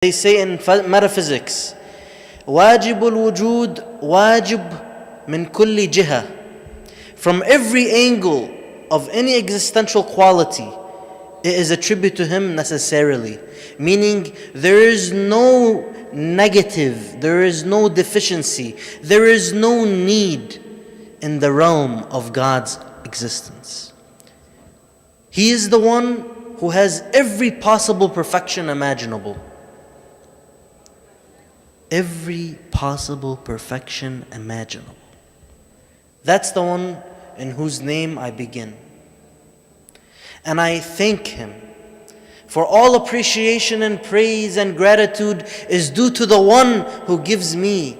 They say in metaphysics, واجب الوجود واجب من كل جهة. From every angle of any existential quality, it is attributed to him necessarily. Meaning, there is no negative, there is no deficiency, there is no need in the realm of God's existence. He is the one who has every possible perfection imaginable. Every possible perfection imaginable. That's the one in whose name I begin. And I thank Him, for all appreciation and praise and gratitude is due to the one who gives me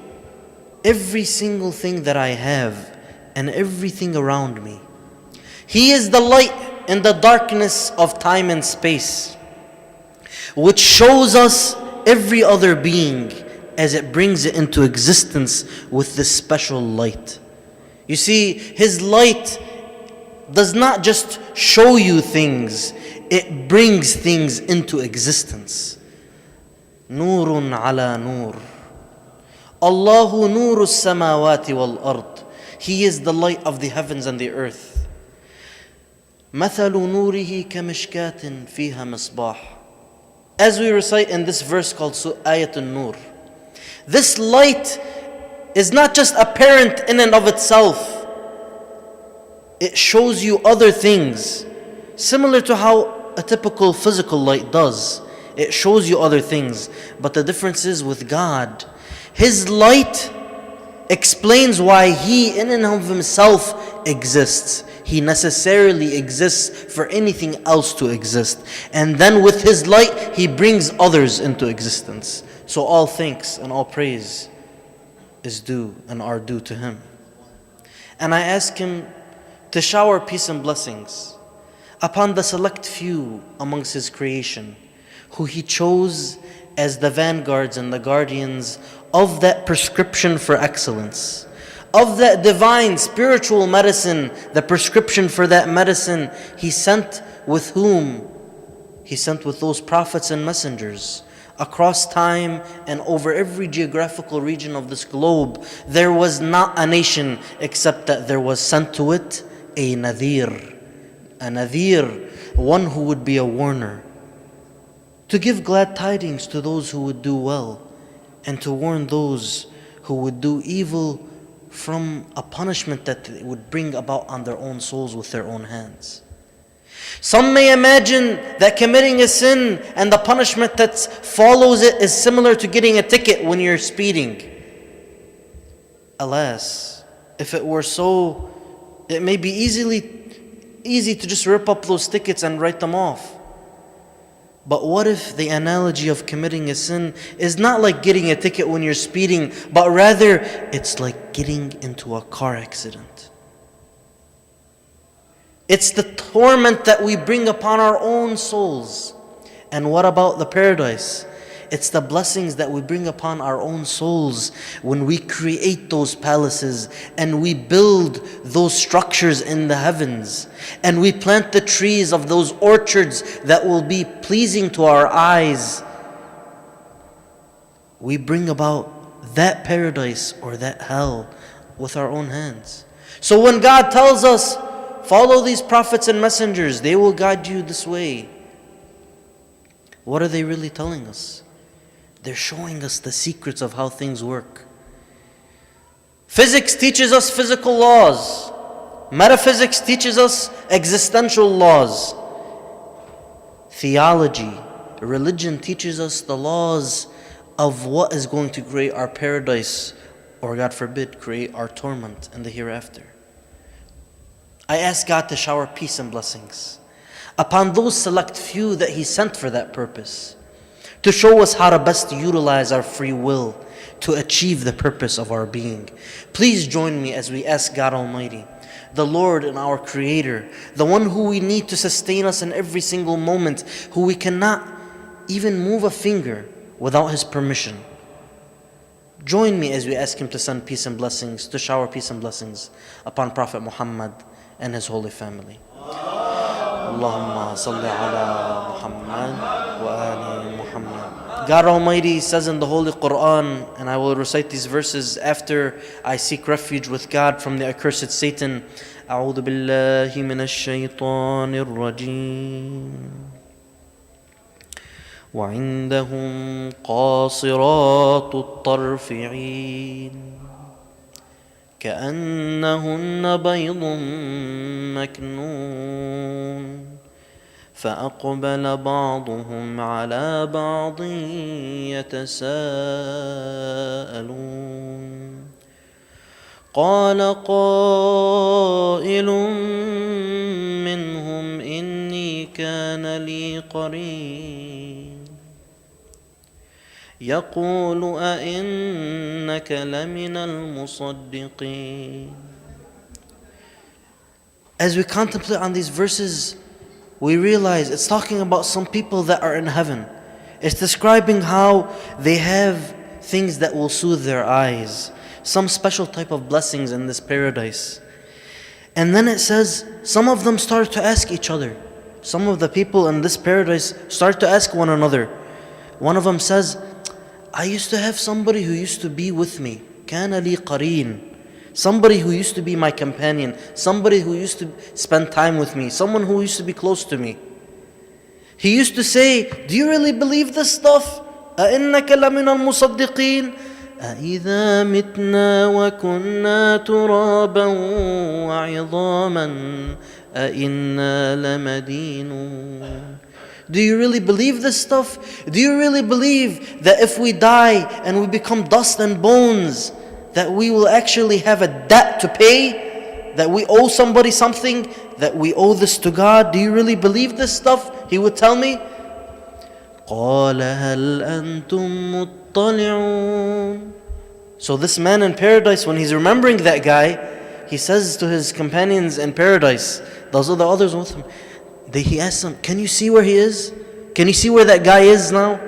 every single thing that I have and everything around me. He is the light in the darkness of time and space, which shows us every other being as it brings it into existence with this special light. You see, His light does not just show you things, it brings things into existence. Nurun ala nur. Allahu nuru samawati wal ard. He is the light of the heavens and the earth. مثل نوره كمشكاة فيها مصباح. As we recite in this verse called Ayat al-Nur, this light is not just apparent in and of itself. It shows you other things, similar to how a typical physical light does. It shows you other things. But the difference is with God, His light explains why He in and of Himself exists. He necessarily exists for anything else to exist. And then with His light, He brings others into existence. So all thanks and all praise is due and are due to Him. And I ask Him to shower peace and blessings upon the select few amongst His creation, who He chose as the vanguards and the guardians of that prescription for excellence, of that divine spiritual medicine, the prescription for that medicine. He sent with whom? He sent with those prophets and messengers. Across time and over every geographical region of this globe, there was not a nation except that there was sent to it a nadhir. A nadhir, one who would be a warner, to give glad tidings to those who would do well, and to warn those who would do evil from a punishment that they would bring about on their own souls with their own hands. Some may imagine that committing a sin and the punishment that follows it is similar to getting a ticket when you're speeding. Alas, if it were so, it may be easy to just rip up those tickets and write them off. But what if the analogy of committing a sin is not like getting a ticket when you're speeding, but rather it's like getting into a car accident? It's the torment that we bring upon our own souls. And what about the paradise? It's the blessings that we bring upon our own souls when we create those palaces and we build those structures in the heavens and we plant the trees of those orchards that will be pleasing to our eyes. We bring about that paradise or that hell with our own hands. So when God tells us, follow these prophets and messengers, they will guide you this way, what are they really telling us? They're showing us the secrets of how things work. Physics teaches us physical laws. Metaphysics teaches us existential laws. Theology, religion teaches us the laws of what is going to create our paradise, or God forbid, create our torment in the hereafter. I ask God to shower peace and blessings upon those select few that He sent for that purpose, to show us how to best utilize our free will to achieve the purpose of our being. Please join me as we ask God Almighty, the Lord and our Creator, the one who we need to sustain us in every single moment, who we cannot even move a finger without His permission. Join me as we ask Him to send peace and blessings, to shower peace and blessings upon Prophet Muhammad and his holy family. Allahumma salli ala Muhammad wa ali Muhammad. God Almighty says in the Holy Quran, and I will recite these verses after I seek refuge with God from the accursed Satan. أعوذ بالله من الشيطان الرجيم وعندهم قاصرات الطرف عين كأنهن بيض مكنون فأقبل بعضهم على بعض يتساءلون قال قائل منهم إني كان لي قرين يقول أئنك لمن المصدقين. As we contemplate on these verses, we realize it's talking about some people that are in heaven. It's describing how they have things that will soothe their eyes, some special type of blessings in this paradise. And then it says, some of them start to ask each other. Some of the people in this paradise start to ask one another. One of them says, I used to have somebody who used to be with me. كان لي قرين. Somebody who used to be my companion, somebody who used to spend time with me, someone who used to be close to me. He used to say, do you really believe this stuff? أَإِنَّكَ لَمِنَ الْمُصَدِّقِينَ أَإِذَا مِتْنَا وَكُنَّا تُرَابًا وَعِظَامًا أَإِنَّا لَمَدِينُونَ. Do you really believe this stuff? Do you really believe that if we die and we become dust and bones, that we will actually have a debt to pay, that we owe somebody something, that we owe this to God? Do you really believe this stuff? He would tell me, قَالَ هَلْ أَنْتُمْ مُطَّلِعُونَ. So this man in paradise, when he's remembering that guy, he says to his companions in paradise, those are the others with him, he asks them, can you see where he is? Can you see where that guy is now?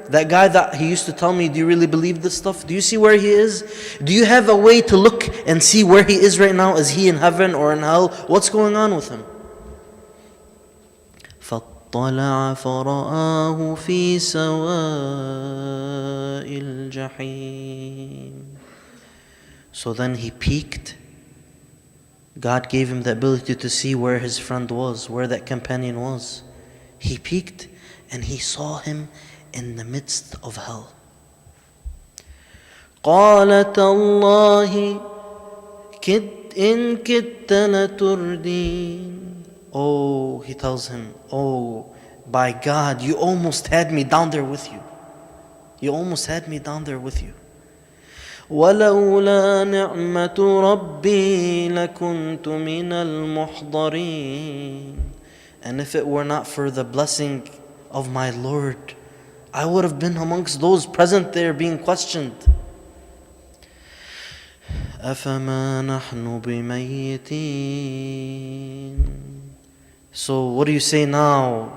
That guy that he used to tell me, do you really believe this stuff? Do you see where he is? Do you have a way to look and see where he is right now? Is he in heaven or in hell? What's going on with him? فَاطَّلَعَ فَرَآهُ فِي سَوَاءِ الْجَحِيمِ. So then he peeked. God gave him the ability to see where his friend was, where that companion was. He peeked and he saw him in the midst of hell. قَالَ تَاللَّهِ إِن كِدْتَ لَتُرْدِينَ. Oh, he tells him, oh, by God, you almost had me down there with you. You almost had me down there with you. وَلَوْلَا نِعْمَةُ رَبِّي لَكُنْتُ مِنَ الْمُحْضَرِينَ. And if it were not for the blessing of my Lord, I would have been amongst those present there being questioned. أَفَمَا نَحْنُ بِمَيِّتِينَ. So what do you say now,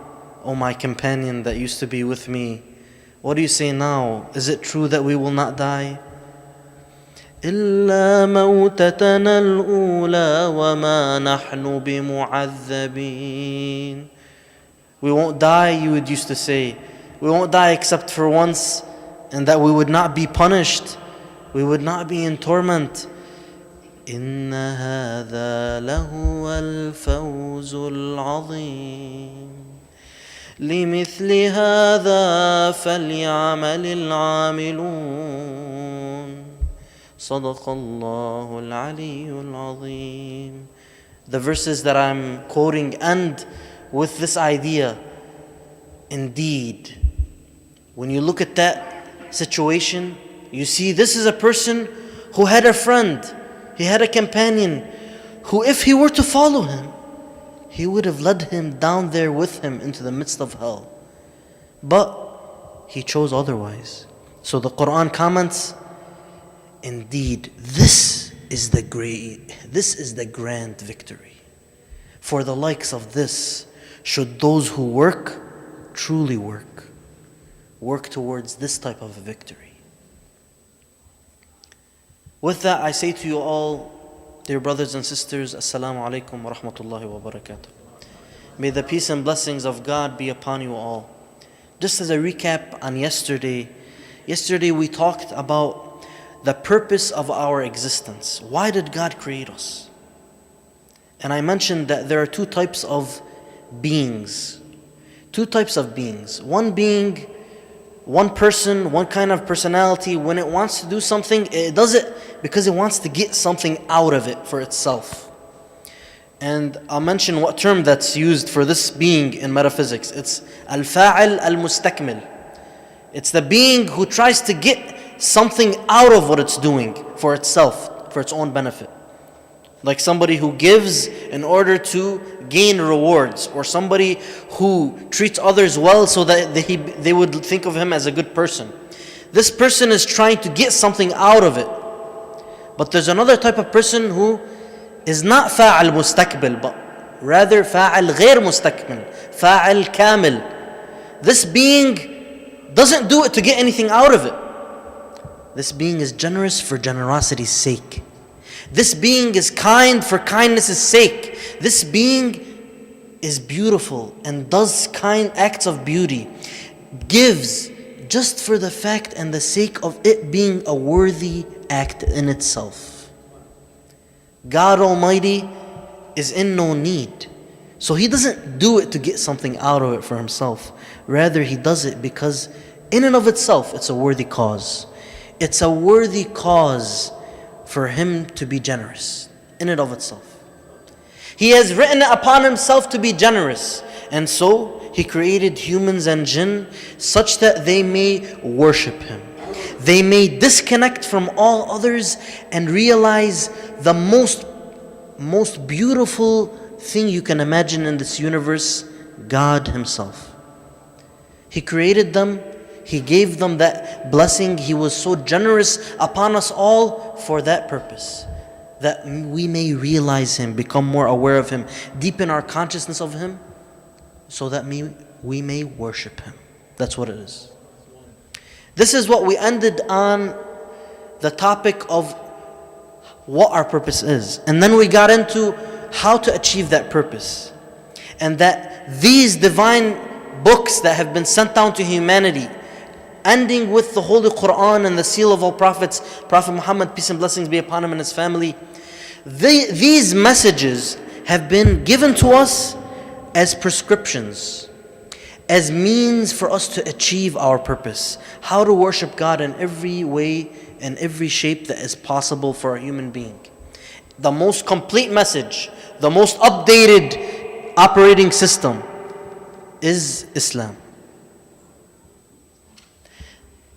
O my companion that used to be with me? What do you say now? Is it true that we will not die? إِلَّا مَوْتَتَنَا الْأُولَى وَمَا نَحْنُ بِمُعَذَّبِينَ. We won't die, you would used to say. We won't die except for once, and that we would not be punished. We would not be in torment. إِنَّ هَذَا لَهُوَ الْفَوْزُ الْعَظِيمُ. لِمِثْلِ هَذَا فَلْيَعْمَلِ الْعَامِلُونَ. صدق الله العلي العظيم. The verses that I'm quoting end with this idea. Indeed, when you look at that situation, you see this is a person who had a friend, he had a companion, who if he were to follow him, he would have led him down there with him into the midst of hell. But he chose otherwise. So the Quran comments, indeed, this is the grand victory. For the likes of this, should those who work truly work towards this type of a victory. With that, I say to you all, dear brothers and sisters, Assalamu alaikum wa rahmatullahi wa barakatuh. May the peace and blessings of God be upon you all. Just as a recap on yesterday we talked about the purpose of our existence. Why did God create us? And I mentioned that there are two types of beings. One being, one person, one kind of personality, when it wants to do something, it does it because it wants to get something out of it for itself. And I'll mention what term that's used for this being in metaphysics. It's al-fa'il al-mustakmil. It's the being who tries to get something out of what it's doing for itself, for its own benefit. Like somebody who gives in order to gain rewards, or somebody who treats others well so that they would think of him as a good person. This person is trying to get something out of it. But there's another type of person who is not fa'al mustakbil, but rather fa'al ghair mustakbil, fa'al kamil. This being doesn't do it to get anything out of it. This being is generous for generosity's sake. This being is kind for kindness' sake. This being is beautiful and does kind acts of beauty. Gives just for the fact and the sake of it being a worthy act in itself. God Almighty is in no need. So He doesn't do it to get something out of it for Himself. Rather, He does it because in and of itself, it's a worthy cause. It's a worthy cause for Him to be generous in and of itself. He has written it upon Himself to be generous. And so He created humans and jinn such that they may worship Him. They may disconnect from all others and realize the most beautiful thing you can imagine in this universe, God Himself. He created them. He gave them that blessing. He was so generous upon us all for that purpose, that we may realize Him, become more aware of Him, deepen our consciousness of Him, so that we may worship Him. That's what it is. This is what we ended on, the topic of what our purpose is. And then we got into how to achieve that purpose. And that these divine books that have been sent down to humanity, ending with the Holy Quran and the seal of all prophets, Prophet Muhammad, peace and blessings be upon him and his family, these messages have been given to us as prescriptions, as means for us to achieve our purpose. How to worship God in every way, in every shape that is possible for a human being. The most complete message, the most updated operating system is Islam.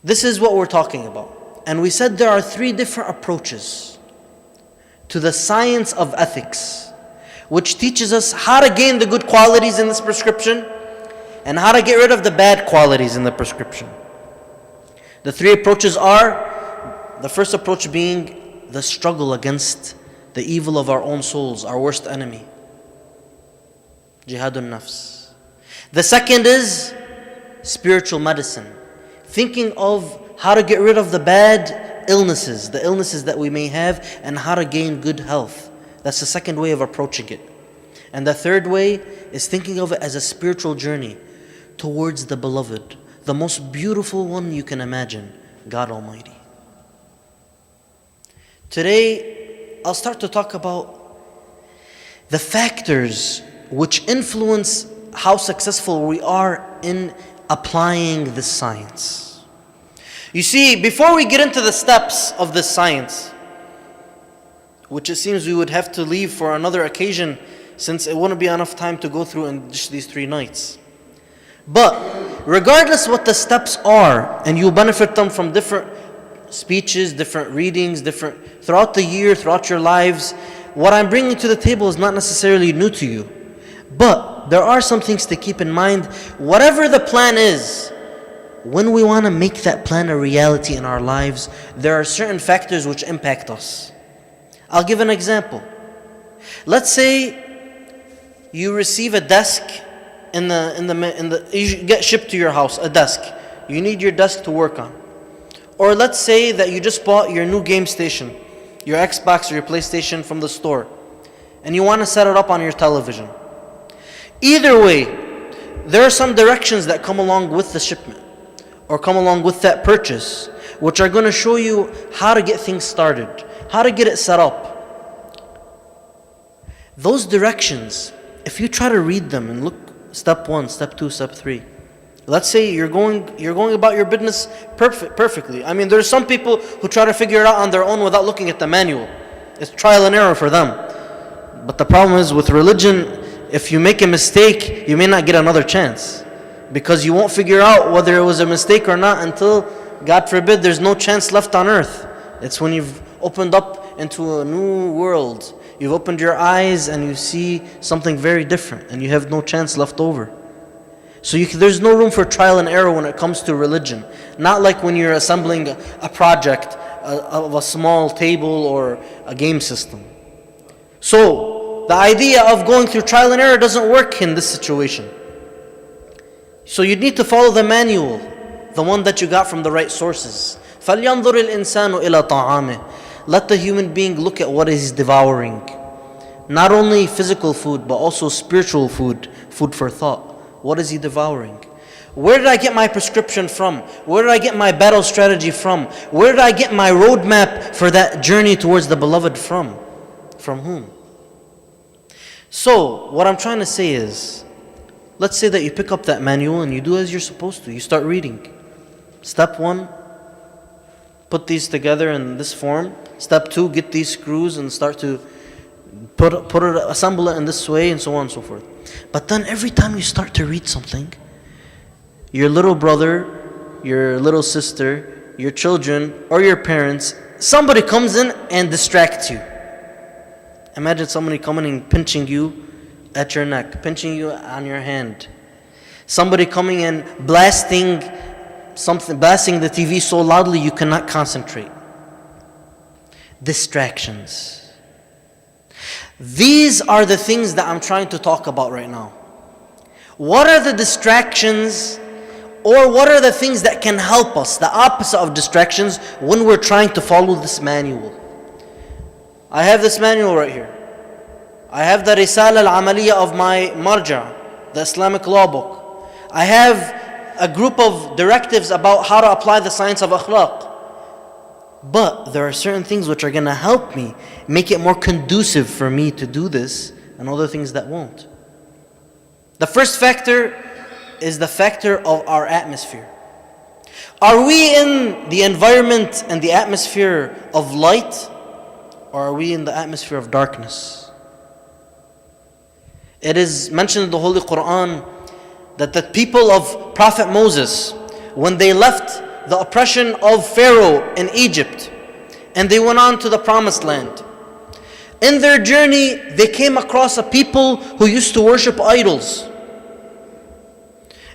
This is what we're talking about. And we said there are three different approaches to the science of ethics, which teaches us how to gain the good qualities in this prescription and how to get rid of the bad qualities in the prescription. The three approaches are, the first approach being the struggle against the evil of our own souls, our worst enemy, jihadun nafs. The second is spiritual medicine, thinking of how to get rid of the bad illnesses, the illnesses that we may have, and how to gain good health. That's the second way of approaching it. And the third way is thinking of it as a spiritual journey towards the beloved, the most beautiful one you can imagine, God Almighty. Today, I'll start to talk about the factors which influence how successful we are in applying this science. You see, before we get into the steps of this science, which it seems we would have to leave for another occasion, since it wouldn't be enough time to go through in just these 3 nights. But regardless what the steps are, and you'll benefit them from different speeches, different readings, throughout the year, throughout your lives, what I'm bringing to the table is not necessarily new to you. But there are some things to keep in mind. Whatever the plan is, when we want to make that plan a reality in our lives, there are certain factors which impact us. I'll give an example. Let's say you receive a desk you get shipped to your house, a desk. You need your desk to work on. Or let's say that you just bought your new game station, your Xbox or your PlayStation from the store, and you want to set it up on your television. Either way, there are some directions that come along with the shipment or come along with that purchase, which are going to show you how to get things started, how to get it set up. Those directions, if you try to read them and look step 1, step 2, step 3, let's say you're going about your business perfectly. I mean, there's some people who try to figure it out on their own without looking at the manual. It's trial and error for them. But the problem is with religion, if you make a mistake, you may not get another chance, because you won't figure out whether it was a mistake or not until, God forbid, there's no chance left on earth. It's when you've opened up into a new world. You've opened your eyes and you see something very different, and you have no chance left over. So there's no room for trial and error when it comes to religion. Not like when you're assembling a project of a small table or a game system. So the idea of going through trial and error doesn't work in this situation. So you need to follow the manual, the one that you got from the right sources. فَلْيَنْظُرِ الْإِنسَانُ إِلَى طَعَامِهِ. Let the human being look at what he's devouring. Not only physical food, but also spiritual food, food for thought. What is he devouring? Where did I get my prescription from? Where did I get my battle strategy from? Where did I get my roadmap for that journey towards the beloved from? From whom? So, what I'm trying to say is, let's say that you pick up that manual and you do as you're supposed to. You start reading. Step 1, put these together in this form. Step 2, get these screws and start to assemble it in this way, and so on and so forth. But then every time you start to read something, your little brother, your little sister, your children, or your parents, somebody comes in and distracts you. Imagine somebody coming and pinching you at your neck, pinching you on your hand. Somebody coming and blasting the TV so loudly you cannot concentrate. Distractions. These are the things that I'm trying to talk about right now. What are the distractions, or what are the things that can help us, the opposite of distractions, when we're trying to follow this manual? I have this manual right here. I have the Risala al-Amaliyya of my marja, the Islamic law book. I have a group of directives about how to apply the science of akhlaq. But there are certain things which are going to help me, make it more conducive for me to do this, and other things that won't. The first factor is the factor of our atmosphere. Are we in the environment and the atmosphere of light, or are we in the atmosphere of darkness? It is mentioned in the Holy Quran that the people of Prophet Moses, when they left the oppression of Pharaoh in Egypt, and they went on to the Promised Land, in their journey they came across a people who used to worship idols.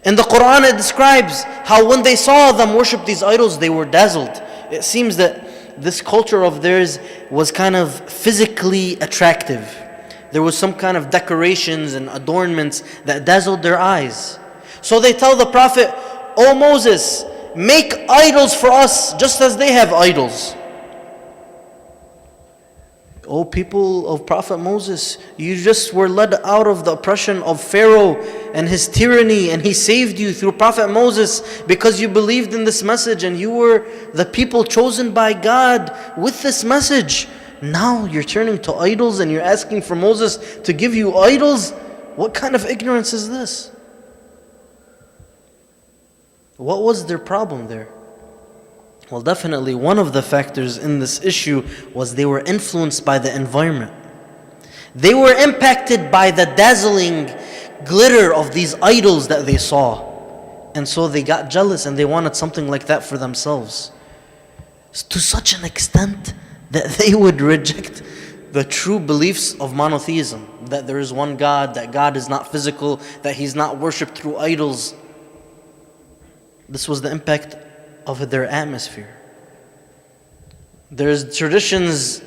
In the Quran it describes how when they saw them worship these idols, they were dazzled. It seems that this culture of theirs was kind of physically attractive. There was some kind of decorations and adornments that dazzled their eyes. So they tell the Prophet, "O Moses, make idols for us just as they have idols." O people of Prophet Moses, you just were led out of the oppression of Pharaoh and his tyranny, and he saved you through Prophet Moses because you believed in this message and you were the people chosen by God with this message. Now you're turning to idols and you're asking for Moses to give you idols? What kind of ignorance is this? What was their problem there? Well, definitely one of the factors in this issue was they were influenced by the environment. They were impacted by the dazzling glitter of these idols that they saw. And so they got jealous and they wanted something like that for themselves. To such an extent that they would reject the true beliefs of monotheism. That there is one God, that God is not physical, that He's not worshipped through idols. This was the impact of their atmosphere. There's traditions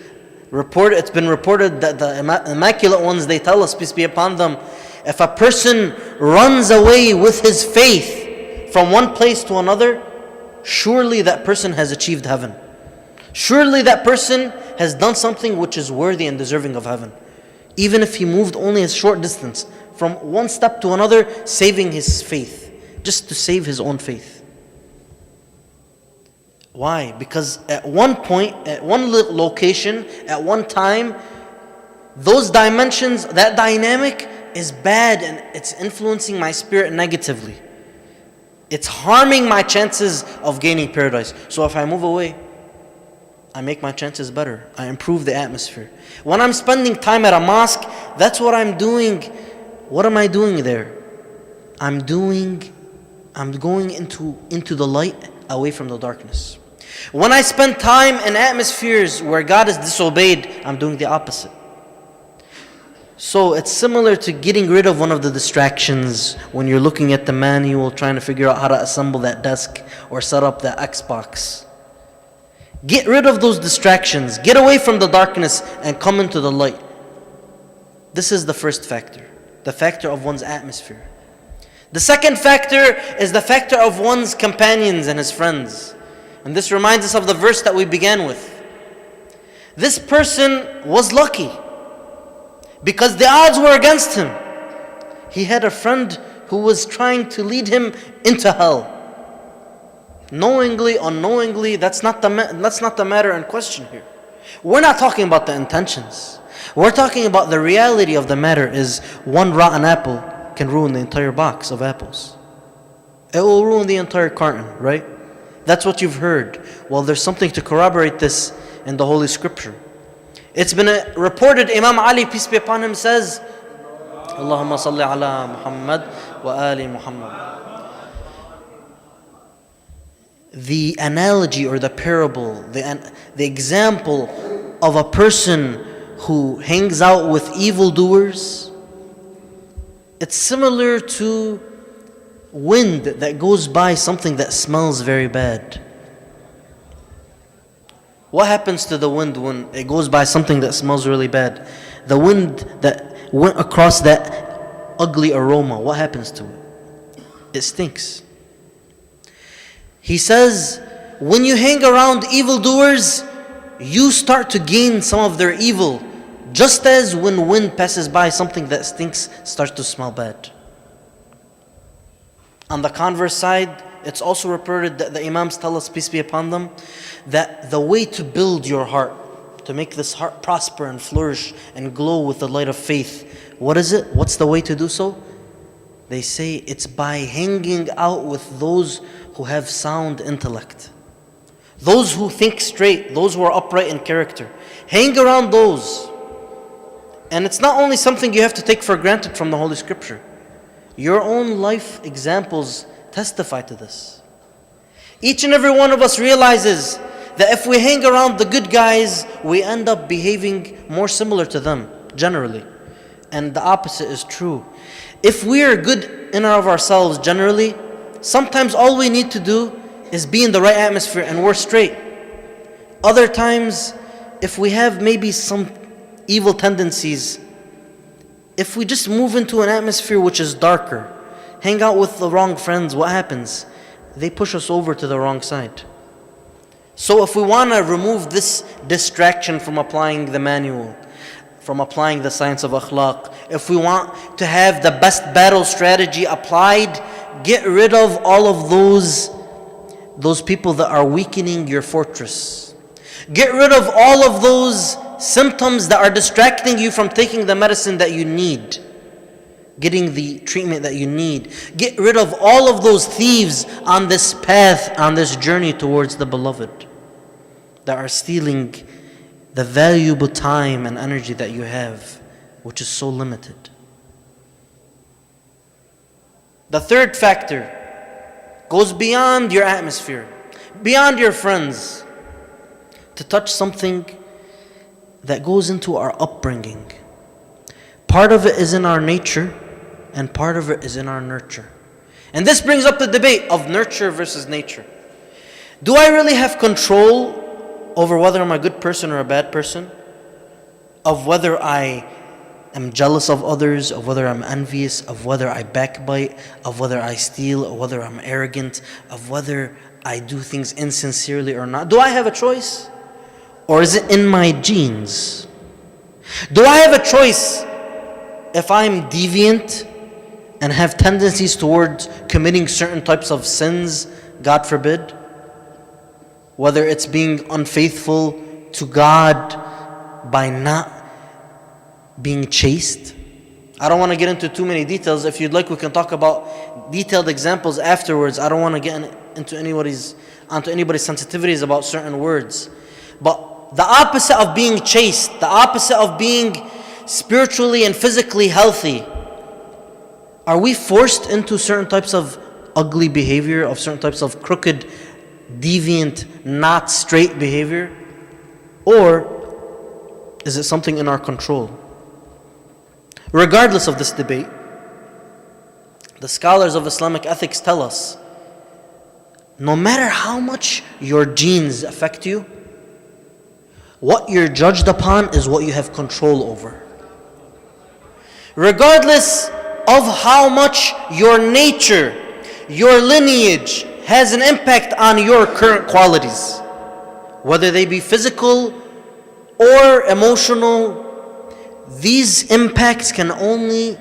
it's been reported that the Immaculate Ones, they tell us, peace be upon them, if a person runs away with his faith from one place to another, surely that person has achieved heaven. Surely that person has done something which is worthy and deserving of heaven. Even if he moved only a short distance from one step to another, saving his faith, just to save his own faith. Why? Because at one point, at one location, at one time, those dimensions, that dynamic is bad and it's influencing my spirit negatively. It's harming my chances of gaining paradise. So if I move away, I make my chances better. I improve the atmosphere. When I'm spending time at a mosque, that's what I'm doing. What am I doing there? I'm going into the light, away from the darkness. When I spend time in atmospheres where God is disobeyed, I'm doing the opposite. So it's similar to getting rid of one of the distractions when you're looking at the manual trying to figure out how to assemble that desk or set up that Xbox. Get rid of those distractions. Get away from the darkness and come into the light. This is the first factor, the factor of one's atmosphere. The second factor is the factor of one's companions and his friends. And this reminds us of the verse that we began with. This person was lucky because the odds were against him. He had a friend who was trying to lead him into hell. Knowingly, unknowingly, that's not the matter in question here. We're not talking about the intentions. We're talking about the reality of the matter is one rotten apple can ruin the entire box of apples. It will ruin the entire carton, right? That's what you've heard. Well, there's something to corroborate this in the Holy Scripture. It's been reported, Imam Ali, peace be upon him, says, Allahumma salli ala Muhammad wa ali Muhammad. The analogy or the parable, the example of a person who hangs out with evildoers, it's similar to wind that goes by something that smells very bad. What happens to the wind when it goes by something that smells really bad? The wind that went across that ugly aroma, what happens to it? It stinks. He says, when you hang around evildoers, you start to gain some of their evil, just as when wind passes by something that stinks starts to smell bad. On the converse side, it's also reported that the Imams tell us, peace be upon them, that the way to build your heart, to make this heart prosper and flourish and glow with the light of faith, what is it? What's the way to do so? They say it's by hanging out with those who have sound intellect, those who think straight, those who are upright in character. Hang around those. And it's not only something you have to take for granted from the Holy Scripture. Your own life examples testify to this. Each and every one of us realizes that if we hang around the good guys, we end up behaving more similar to them, generally. And the opposite is true. If we are good in and of ourselves generally, sometimes all we need to do is be in the right atmosphere and we're straight. Other times, if we have maybe some evil tendencies, if we just move into an atmosphere which is darker, hang out with the wrong friends, what happens? They push us over to the wrong side. So if we want to remove this distraction from applying the manual, from applying the science of akhlaq, if we want to have the best battle strategy applied, get rid of all of those people that are weakening your fortress. Get rid of all of those symptoms that are distracting you from taking the medicine that you need, getting the treatment that you need. Get rid of all of those thieves on this path, on this journey towards the beloved, that are stealing the valuable time and energy that you have, which is so limited. The third factor goes beyond your atmosphere, beyond your friends, to touch something that goes into our upbringing. Part of it is in our nature, and part of it is in our nurture. And this brings up the debate of nurture versus nature. Do I really have control over whether I'm a good person or a bad person? Of whether I am jealous of others, of whether I'm envious, of whether I backbite, of whether I steal, or whether I'm arrogant, of whether I do things insincerely or not? Do I have a choice? Or is it in my genes? Do I have a choice if I'm deviant and have tendencies towards committing certain types of sins, God forbid, whether it's being unfaithful to God by not being chaste. I don't want to get into too many details. If you'd like, we can talk about detailed examples afterwards. I don't want to get onto anybody's sensitivities about certain words. But the opposite of being chaste, the opposite of being spiritually and physically healthy, are we forced into certain types of ugly behavior, of certain types of crooked, deviant, not straight behavior? Or is it something in our control? Regardless of this debate, the scholars of Islamic ethics tell us, no matter how much your genes affect you, what you're judged upon is what you have control over. Regardless of how much your nature, your lineage has an impact on your current qualities, whether they be physical or emotional, these impacts can only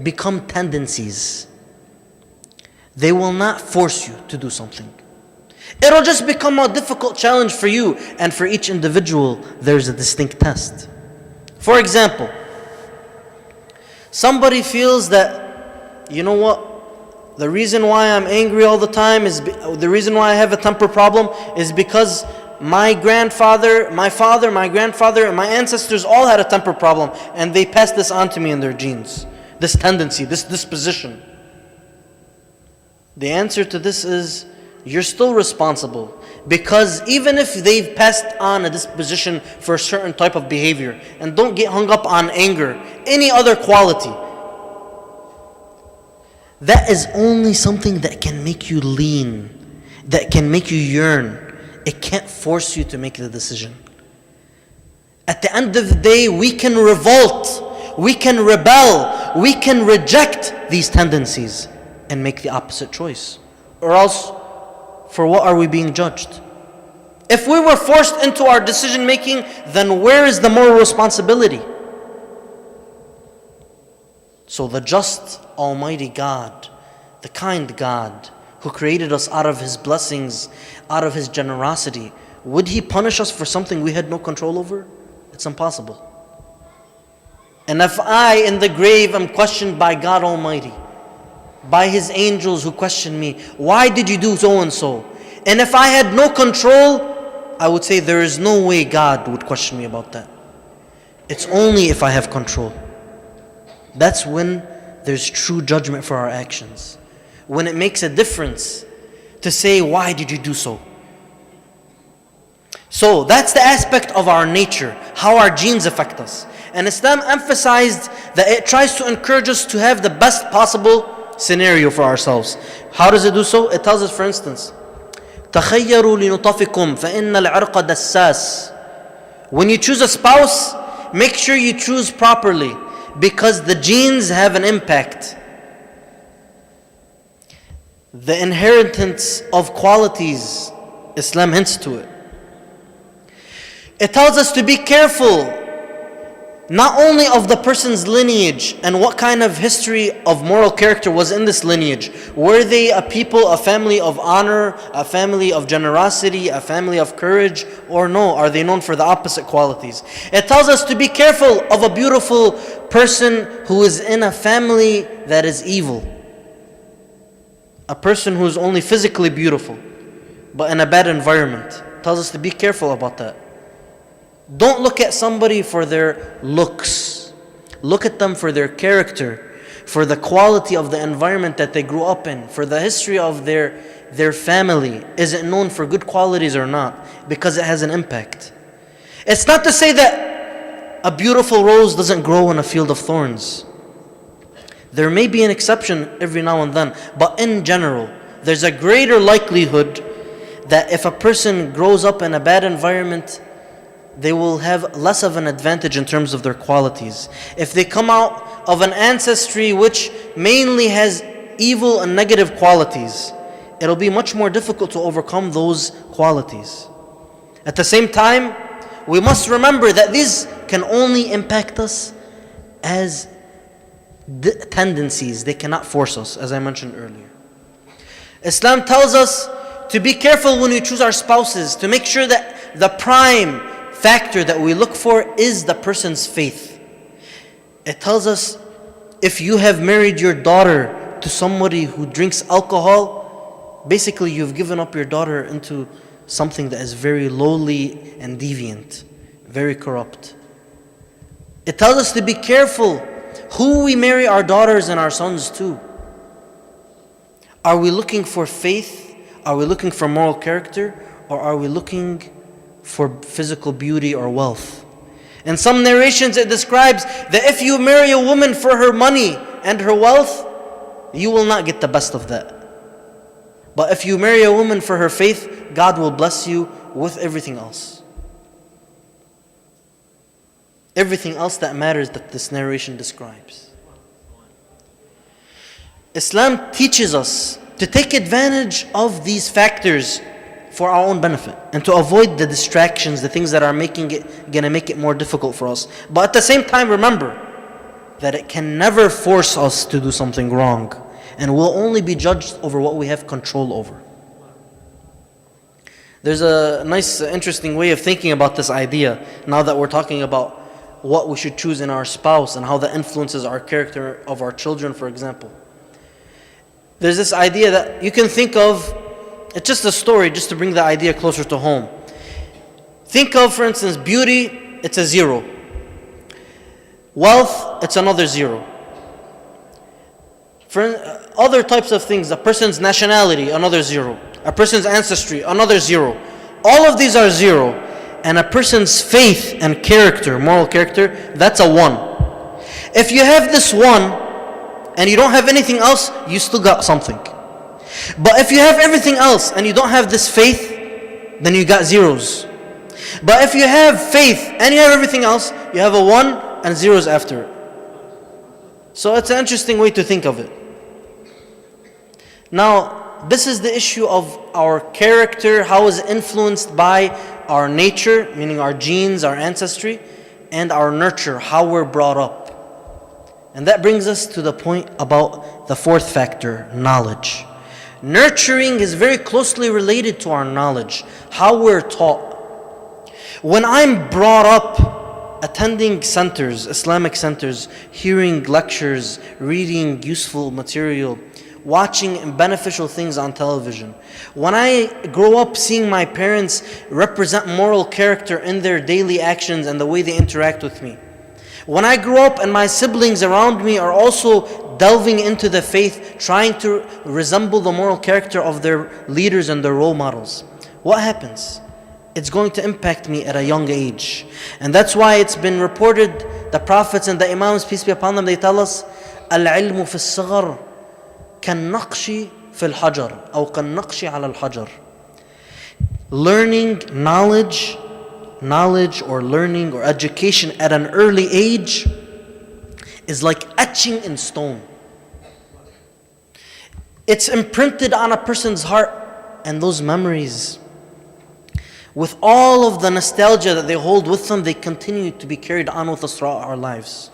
become tendencies. They will not force you to do something. It'll just become a difficult challenge for you, and for each individual, there's a distinct test. For example, somebody feels that, you know what, the reason why I'm angry all the time the reason why I have a temper problem is because my grandfather, my father, my grandfather, and my ancestors all had a temper problem, and they passed this on to me in their genes. This tendency, this disposition. The answer to this is, you're still responsible, because even if they've passed on a disposition for a certain type of behavior, and don't get hung up on anger, any other quality, that is only something that can make you lean, that can make you yearn. It can't force you to make the decision. At the end of the day, we can revolt, we can rebel, we can reject these tendencies and make the opposite choice. Or else, for what are we being judged? If we were forced into our decision making, then where is the moral responsibility? So the just, almighty God, the kind God, who created us out of His blessings, out of His generosity, would He punish us for something we had no control over? It's impossible. And if I in the grave am questioned by God Almighty, by His angels who question me, why did you do so and so? And if I had no control, I would say there is no way God would question me about that. It's only if I have control. That's when there's true judgment for our actions. When it makes a difference to say, why did you do so? So that's the aspect of our nature, how our genes affect us. And Islam emphasized that it tries to encourage us to have the best possible scenario for ourselves. How does it do so? It tells us, for instance, تَخَيَّرُوا لِنُطَفِكُمْ فَإِنَّ الْعِرْقَ دَسَّاسٌ. When you choose a spouse, make sure you choose properly, because the genes have an impact. The inheritance of qualities, Islam hints to it. It tells us to be careful, not only of the person's lineage and what kind of history of moral character was in this lineage. Were they a people, a family of honor, a family of generosity, a family of courage, or no? Are they known for the opposite qualities? It tells us to be careful of a beautiful person who is in a family that is evil. A person who is only physically beautiful, but in a bad environment. It tells us to be careful about that. Don't look at somebody for their looks. Look at them for their character, for the quality of the environment that they grew up in, for the history of their family. Is it known for good qualities or not? Because it has an impact. It's not to say that a beautiful rose doesn't grow in a field of thorns. There may be an exception every now and then, but in general, there's a greater likelihood that if a person grows up in a bad environment, they will have less of an advantage in terms of their qualities. If they come out of an ancestry which mainly has evil and negative qualities, it'll be much more difficult to overcome those qualities. At the same time, we must remember that these can only impact us as tendencies, they cannot force us, as I mentioned earlier. Islam tells us to be careful when we choose our spouses, to make sure that the prime factor that we look for is the person's faith. It tells us, if you have married your daughter to somebody who drinks alcohol, basically you've given up your daughter into something that is very lowly and deviant, very corrupt. It tells us to be careful who we marry our daughters and our sons to. Are we looking for faith? Are we looking for moral character? Or are we looking for physical beauty or wealth? In some narrations it describes that if you marry a woman for her money and her wealth, you will not get the best of that. But if you marry a woman for her faith, God will bless you with everything else. Everything else that matters that this narration describes. Islam teaches us to take advantage of these factors for our own benefit and to avoid the distractions, the things that are gonna make it more difficult for us. But at the same time, remember that it can never force us to do something wrong, and we'll only be judged over what we have control over. There's a nice, interesting way of thinking about this idea now that we're talking about what we should choose in our spouse and how that influences our character of our children, for example. There's this idea that you can think of, it's just a story just to bring the idea closer to home. Think of, for instance, beauty, it's a 0. Wealth, it's another 0. For other types of things, a person's nationality, another 0. A person's ancestry, another 0. All of these are 0. And a person's faith and character, moral character, that's a 1. If you have this 1, and you don't have anything else, you still got something. But if you have everything else and you don't have this faith, then you got zeros. But if you have faith and you have everything else, you have a 1 and zeros after it. So it's an interesting way to think of it. Now, this is the issue of our character, how is it influenced by our nature, meaning our genes, our ancestry, and our nurture, how we're brought up. And that brings us to the point about the fourth factor, knowledge. Nurturing is very closely related to our knowledge, how we're taught. When I'm brought up attending centers, Islamic centers, hearing lectures, reading useful material, watching beneficial things on television, when I grow up seeing my parents represent moral character in their daily actions and the way they interact with me, when I grow up and my siblings around me are also delving into the faith, trying to resemble the moral character of their leaders and their role models, what happens? It's going to impact me at a young age. And that's why it's been reported, the prophets and the imams, peace be upon them, they tell us, العلم في الصغر كالنقش في الحجر أو كالنقش على الحجر. Learning knowledge or learning or education at an early age is like etching in stone. It's imprinted on a person's heart, and those memories, with all of the nostalgia that they hold with them, they continue to be carried on with us throughout our lives.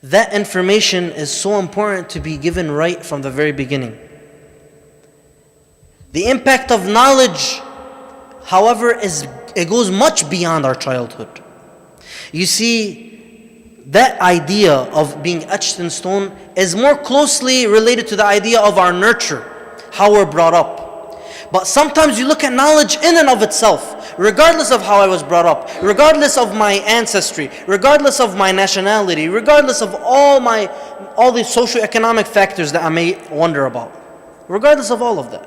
That information is so important to be given right from the very beginning. The impact of knowledge, however, it goes much beyond our childhood. You see, that idea of being etched in stone is more closely related to the idea of our nurture, how we're brought up. But sometimes you look at knowledge in and of itself, regardless of how I was brought up, regardless of my ancestry, regardless of my nationality, regardless of all the socio-economic factors that I may wonder about, regardless of all of that.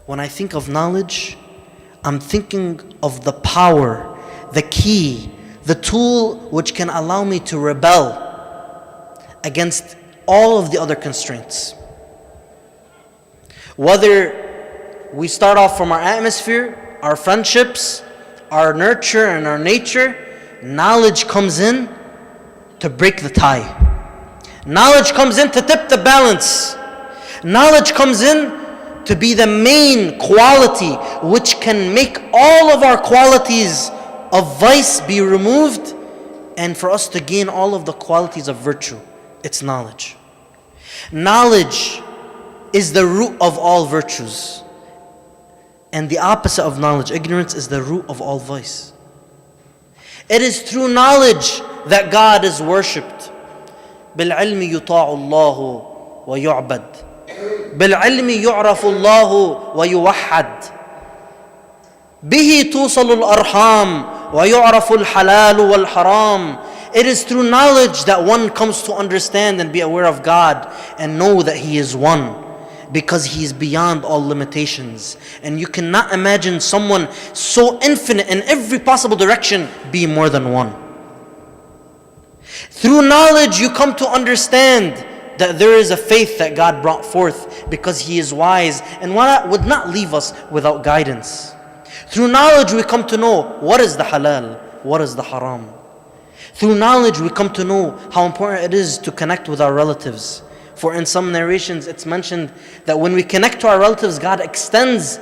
When I think of knowledge, I'm thinking of the power, the key, the tool which can allow me to rebel against all of the other constraints. Whether we start off from our atmosphere, our friendships, our nurture and our nature, knowledge comes in to break the tie. Knowledge comes in to tip the balance. Knowledge comes in to be the main quality which can make all of our qualities of vice be removed and for us to gain all of the qualities of virtue, it's knowledge. Knowledge is the root of all virtues. And the opposite of knowledge, ignorance, is the root of all vice. It is through knowledge that God is worshipped. بالعلم يطاع الله ويعبد. بالعلم يعرف الله ويوحد. به توصل الأرحام ويعرف الحلال والحرام. It is through knowledge that one comes to understand and be aware of God and know that He is one, because He is beyond all limitations. And you cannot imagine someone so infinite in every possible direction be more than one. Through knowledge you come to understand that there is a faith that God brought forth because He is wise and would not leave us without guidance. Through knowledge we come to know what is the halal, what is the haram. Through knowledge we come to know how important it is to connect with our relatives. For in some narrations it's mentioned that when we connect to our relatives, God extends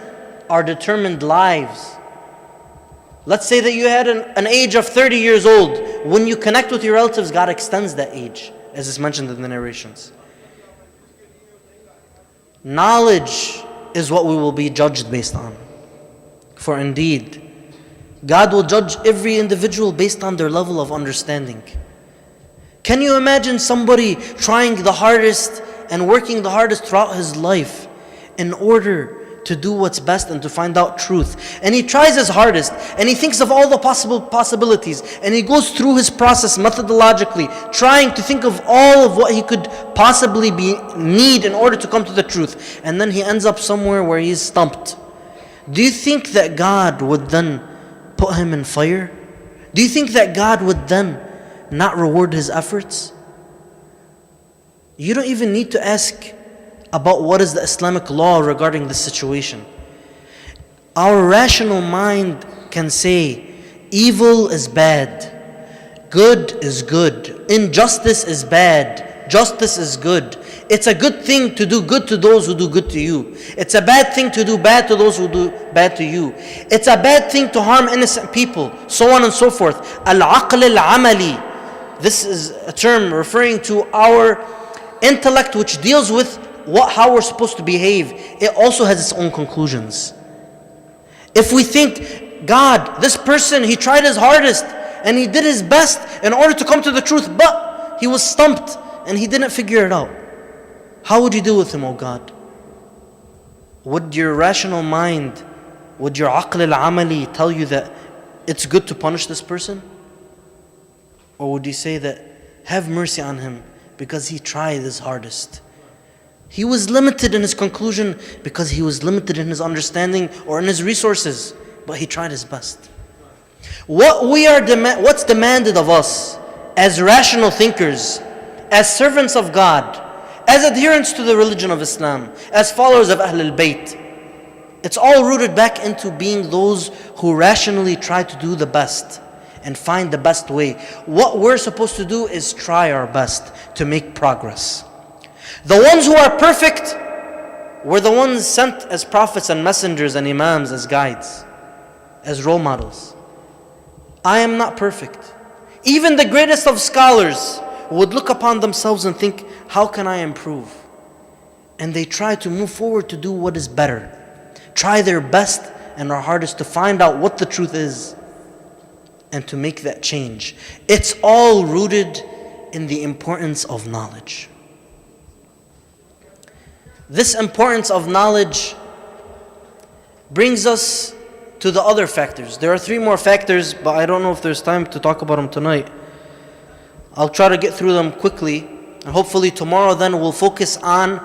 our determined lives. Let's say that you had an age of 30 years old. When you connect with your relatives, God extends that age, as is mentioned in the narrations. Knowledge is what we will be judged based on. For indeed, God will judge every individual based on their level of understanding. Can you imagine somebody trying the hardest and working the hardest throughout his life in order to do what's best and to find out truth? And he tries his hardest and he thinks of all the possibilities and he goes through his process methodologically, trying to think of all of what he could possibly need in order to come to the truth. And then he ends up somewhere where he's stumped. Do you think that God would then put him in fire? Do you think that God would then not reward his efforts? You don't even need to ask about what is the Islamic law regarding this situation. Our rational mind can say evil is bad, good is good, injustice is bad, justice is good. It's a good thing to do good to those who do good to you. It's a bad thing to do bad to those who do bad to you. It's a bad thing to harm innocent people, so on and so forth. Al-aql al-amali. This is a term referring to our intellect, which deals with how we're supposed to behave. It also has its own conclusions. If we think, God, this person, he tried his hardest and he did his best in order to come to the truth, but he was stumped and he didn't figure it out, how would you deal with him, O God? Would your rational mind, would your aql al-amali tell you that it's good to punish this person? Or would you say that, have mercy on him because he tried his hardest? He was limited in his conclusion because he was limited in his understanding or in his resources, but he tried his best. What's demanded of us as rational thinkers, as servants of God, as adherents to the religion of Islam, as followers of Ahlul Bayt, it's all rooted back into being those who rationally try to do the best and find the best way. What we're supposed to do is try our best to make progress. The ones who are perfect were the ones sent as prophets and messengers and imams as guides, as role models. I am not perfect. Even the greatest of scholars would look upon themselves and think, how can I improve? And they try to move forward to do what is better. Try their best and their hardest to find out what the truth is and to make that change. It's all rooted in the importance of knowledge. This importance of knowledge brings us to the other factors. There are 3 more factors, but I don't know if there's time to talk about them tonight. I'll try to get through them quickly, and hopefully tomorrow then we'll focus on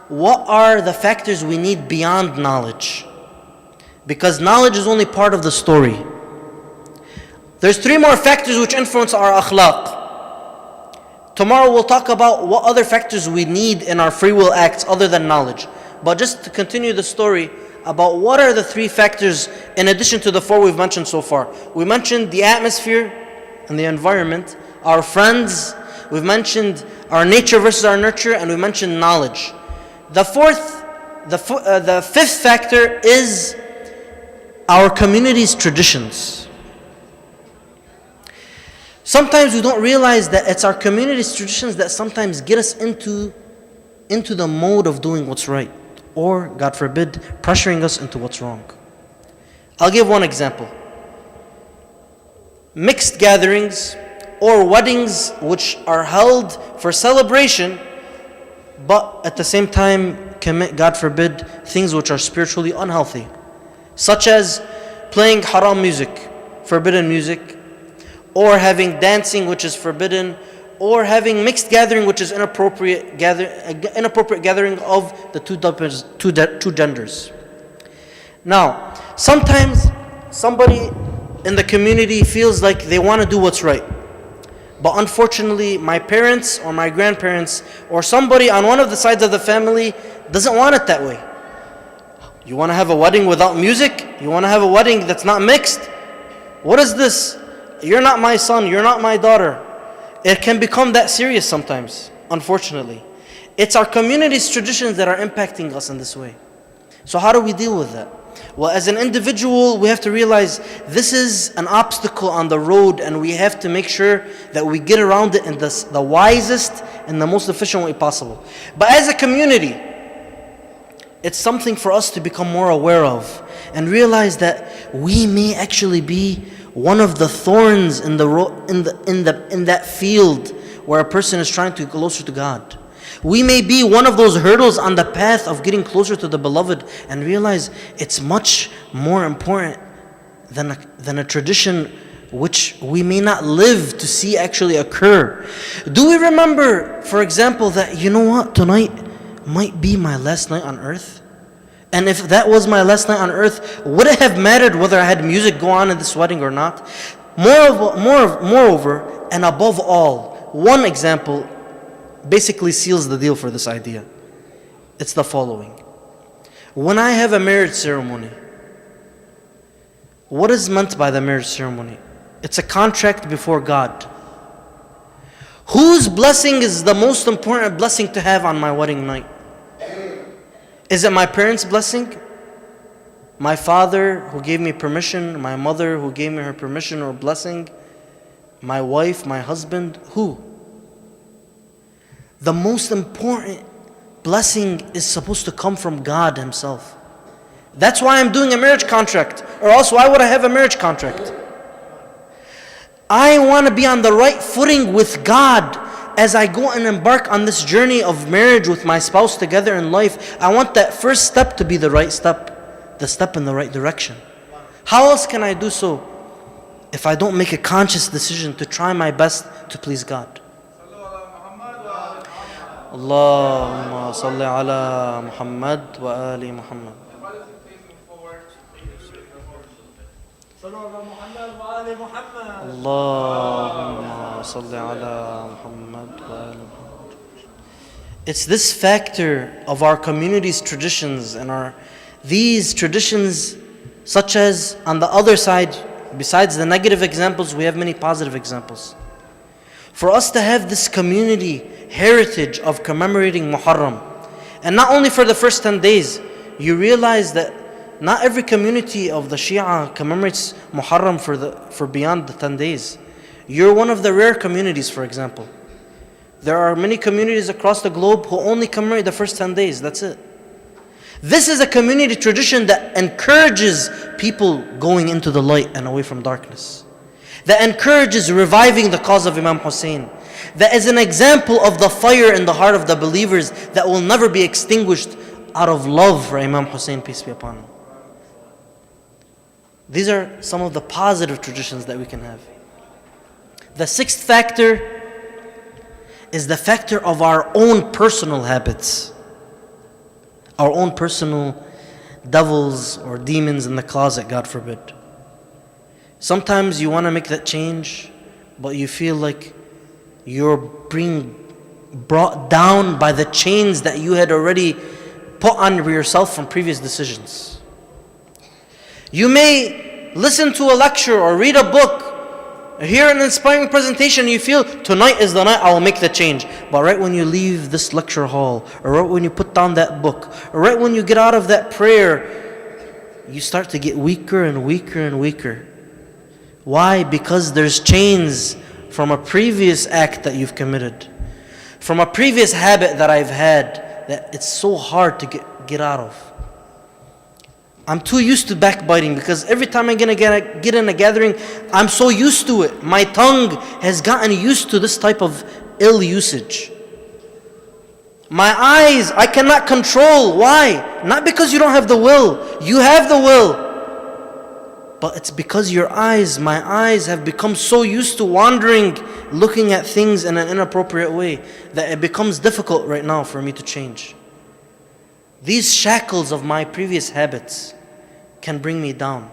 what are the factors we need beyond knowledge. Because knowledge is only part of the story. There's 3 more factors which influence our akhlaq. Tomorrow we'll talk about what other factors we need in our free will acts other than knowledge. But just to continue the story about what are the 3 factors in addition to the 4 we've mentioned so far. We mentioned the atmosphere and the environment, our friends, we've mentioned our nature versus our nurture, and we mentioned knowledge. The 5th factor is our community's traditions. Sometimes we don't realize that it's our community's traditions that sometimes get us into the mode of doing what's right, or, God forbid, pressuring us into what's wrong. I'll give one example. Mixed gatherings or weddings which are held for celebration, but at the same time commit, God forbid, things which are spiritually unhealthy, such as playing haram music, forbidden music, or having dancing which is forbidden, or having mixed gathering which is inappropriate gathering of the two genders. Now, sometimes somebody in the community feels like they want to do what's right, but unfortunately my parents or my grandparents or somebody on one of the sides of the family doesn't want it that way. You want to have a wedding without music? You want to have a wedding that's not mixed? What is this? You're not my son, you're not my daughter. It can become that serious sometimes, unfortunately. It's our community's traditions that are impacting us in this way. So how do we deal with that? Well, as an individual, we have to realize this is an obstacle on the road, and we have to make sure that we get around it in the wisest and the most efficient way possible. But as a community, it's something for us to become more aware of and realize that we may actually be one of the thorns in that field where a person is trying to get closer to God. We may be one of those hurdles on the path of getting closer to the Beloved, and realize it's much more important than a tradition which we may not live to see actually occur. Do we remember, for example, that tonight might be my last night on earth? And if that was my last night on earth, would it have mattered whether I had music go on in this wedding or not? Moreover, and above all, one example basically seals the deal for this idea. It's the following. When I have a marriage ceremony, what is meant by the marriage ceremony? It's a contract before God. Whose blessing is the most important blessing to have on my wedding night? Is it my parents' blessing? My father who gave me permission? My mother who gave me her permission or blessing? My wife, my husband? Who? The most important blessing is supposed to come from God Himself. That's why I'm doing a marriage contract. Or else why would I have a marriage contract? I want to be on the right footing with God as I go and embark on this journey of marriage with my spouse together in life. I want that first step to be the right step, the step in the right direction. How else can I do so if I don't make a conscious decision to try my best to please God? Allahumma salli ala Muhammad wa ali Muhammad. Allahumma salli ala Muhammad wa ali Muhammad. It's this factor of our community's traditions and these traditions, such as on the other side, besides the negative examples, we have many positive examples. For us to have this community heritage of commemorating Muharram, and not only for the first 10 days, you realize that not every community of the Shia commemorates Muharram for beyond the 10 days. You're one of the rare communities, for example. There are many communities across the globe who only commemorate the first 10 days, that's it. This is a community tradition that encourages people going into the light and away from darkness, that encourages reviving the cause of Imam Hussein, that is an example of the fire in the heart of the believers that will never be extinguished out of love for Imam Hussein, peace be upon him. These are some of the positive traditions that we can have. The sixth factor is the factor of our own personal habits, our own personal devils or demons in the closet, God forbid. Sometimes you want to make that change, but you feel like you're being brought down by the chains that you had already put on yourself from previous decisions. You may listen to a lecture or read a book, hear an inspiring presentation, and you feel, tonight is the night I will make the change. But right when you leave this lecture hall, or right when you put down that book, or right when you get out of that prayer, you start to get weaker and weaker and weaker. Why? Because there's chains from a previous act that you've committed, from a previous habit that I've had, that it's so hard to get out of. I'm too used to backbiting because every time I'm gonna get in a gathering, I'm so used to it. My tongue has gotten used to this type of ill usage. My eyes, I cannot control. Why? Not because you don't have the will. You have the will. But it's because my eyes have become so used to wandering, looking at things in an inappropriate way, that it becomes difficult right now for me to change. These shackles of my previous habits can bring me down.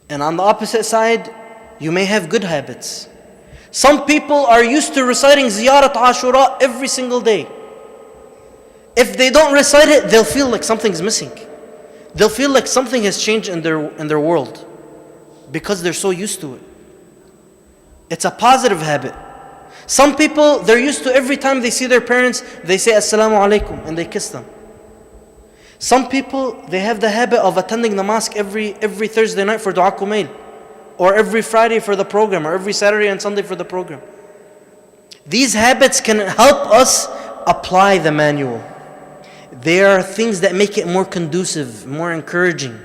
And on the opposite side, you may have good habits. Some people are used to reciting Ziyarat Ashura every single day. If they don't recite it, they'll feel like something's missing. They'll feel like something has changed in their world because they're so used to it. It's a positive habit. Some people, they're used to every time they see their parents, they say Assalamu alaikum and they kiss them. Some people, they have the habit of attending the mosque every Thursday night for Dua Kumail, or every Friday for the program, or every Saturday and Sunday for the program. These habits can help us apply the manual. They are things that make it more conducive, more encouraging.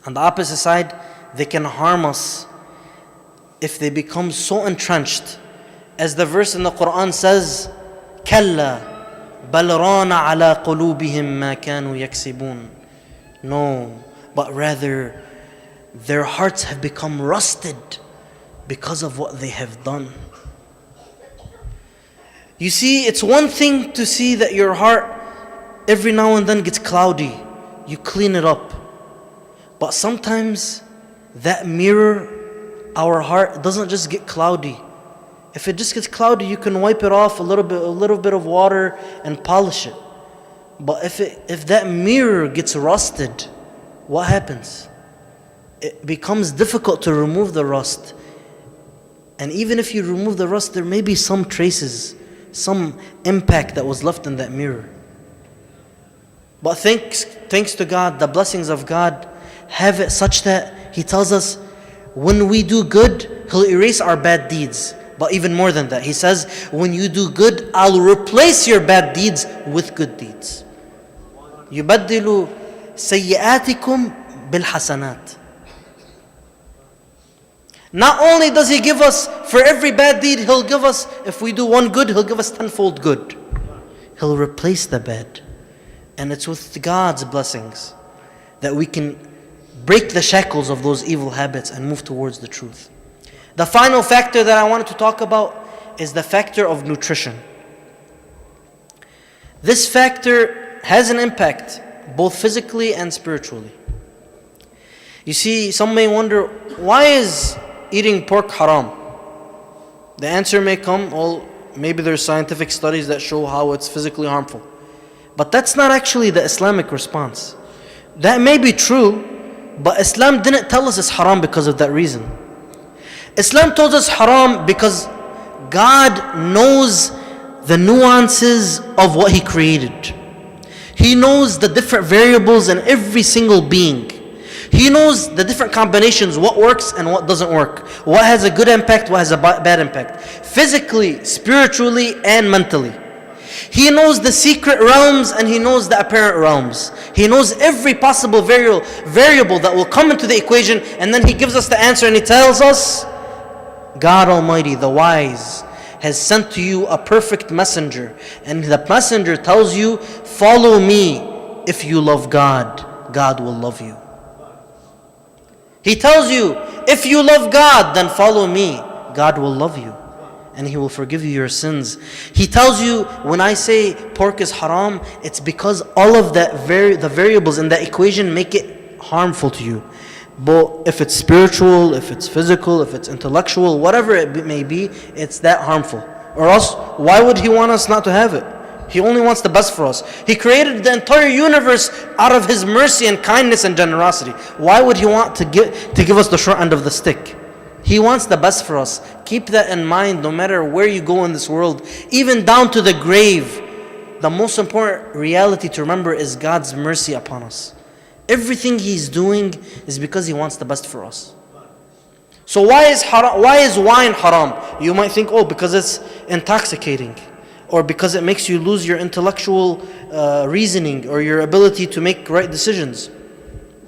On the opposite side, they can harm us if they become so entrenched. As the verse in the Quran says, كَلَّا بَلْ رَانَ عَلَىٰ قُلُوبِهِمْ مَا كَانُوا يَكْسِبُونَ. No, but rather their hearts have become rusted because of what they have done. You see, it's one thing to see that your heart every now and then gets cloudy. You clean it up. But sometimes that mirror, our heart, doesn't just get cloudy. If it just gets cloudy, you can wipe it off a little bit of water and polish it. But if that mirror gets rusted, what happens? It becomes difficult to remove the rust. And even if you remove the rust, there may be some traces, some impact that was left in that mirror. But thanks to God, the blessings of God have it such that He tells us when we do good, He'll erase our bad deeds. But even more than that, He says, when you do good, I'll replace your bad deeds with good deeds. يُبَدِّلُ سَيِّئَاتِكُمْ بِالْحَسَنَاتِ. Not only does He give us, for every bad deed, He'll give us, if we do one good, He'll give us tenfold good. He'll replace the bad. And it's with God's blessings that we can break the shackles of those evil habits and move towards the truth. The final factor that I wanted to talk about is the factor of nutrition. This factor has an impact both physically and spiritually. You see, some may wonder, why is eating pork haram? The answer may come, well, maybe there's scientific studies that show how it's physically harmful. But that's not actually the Islamic response. That may be true, but Islam didn't tell us it's haram because of that reason. Islam told us haram because God knows the nuances of what He created. He knows the different variables in every single being. He knows the different combinations, what works and what doesn't work, what has a good impact, what has a bad impact, physically, spiritually, and mentally. He knows the secret realms and He knows the apparent realms. He knows every possible variable that will come into the equation, and then He gives us the answer and He tells us, God Almighty, the wise, has sent to you a perfect messenger, and the messenger tells you, follow me. If you love God, God will love you. He tells you, if you love God, then follow me. God will love you and He will forgive you your sins. He tells you, when I say pork is haram, it's because all of the variables in that equation make it harmful to you. But if it's spiritual, if it's physical, if it's intellectual, whatever it may be, it's that harmful. Or else, why would He want us not to have it? He only wants the best for us. He created the entire universe out of His mercy and kindness and generosity. Why would He want to give us the short end of the stick? He wants the best for us. Keep that in mind no matter where you go in this world, even down to the grave. The most important reality to remember is God's mercy upon us. Everything He's doing is because He wants the best for us. So why is wine haram? You might think, oh, because it's intoxicating, or because it makes you lose your intellectual reasoning or your ability to make right decisions.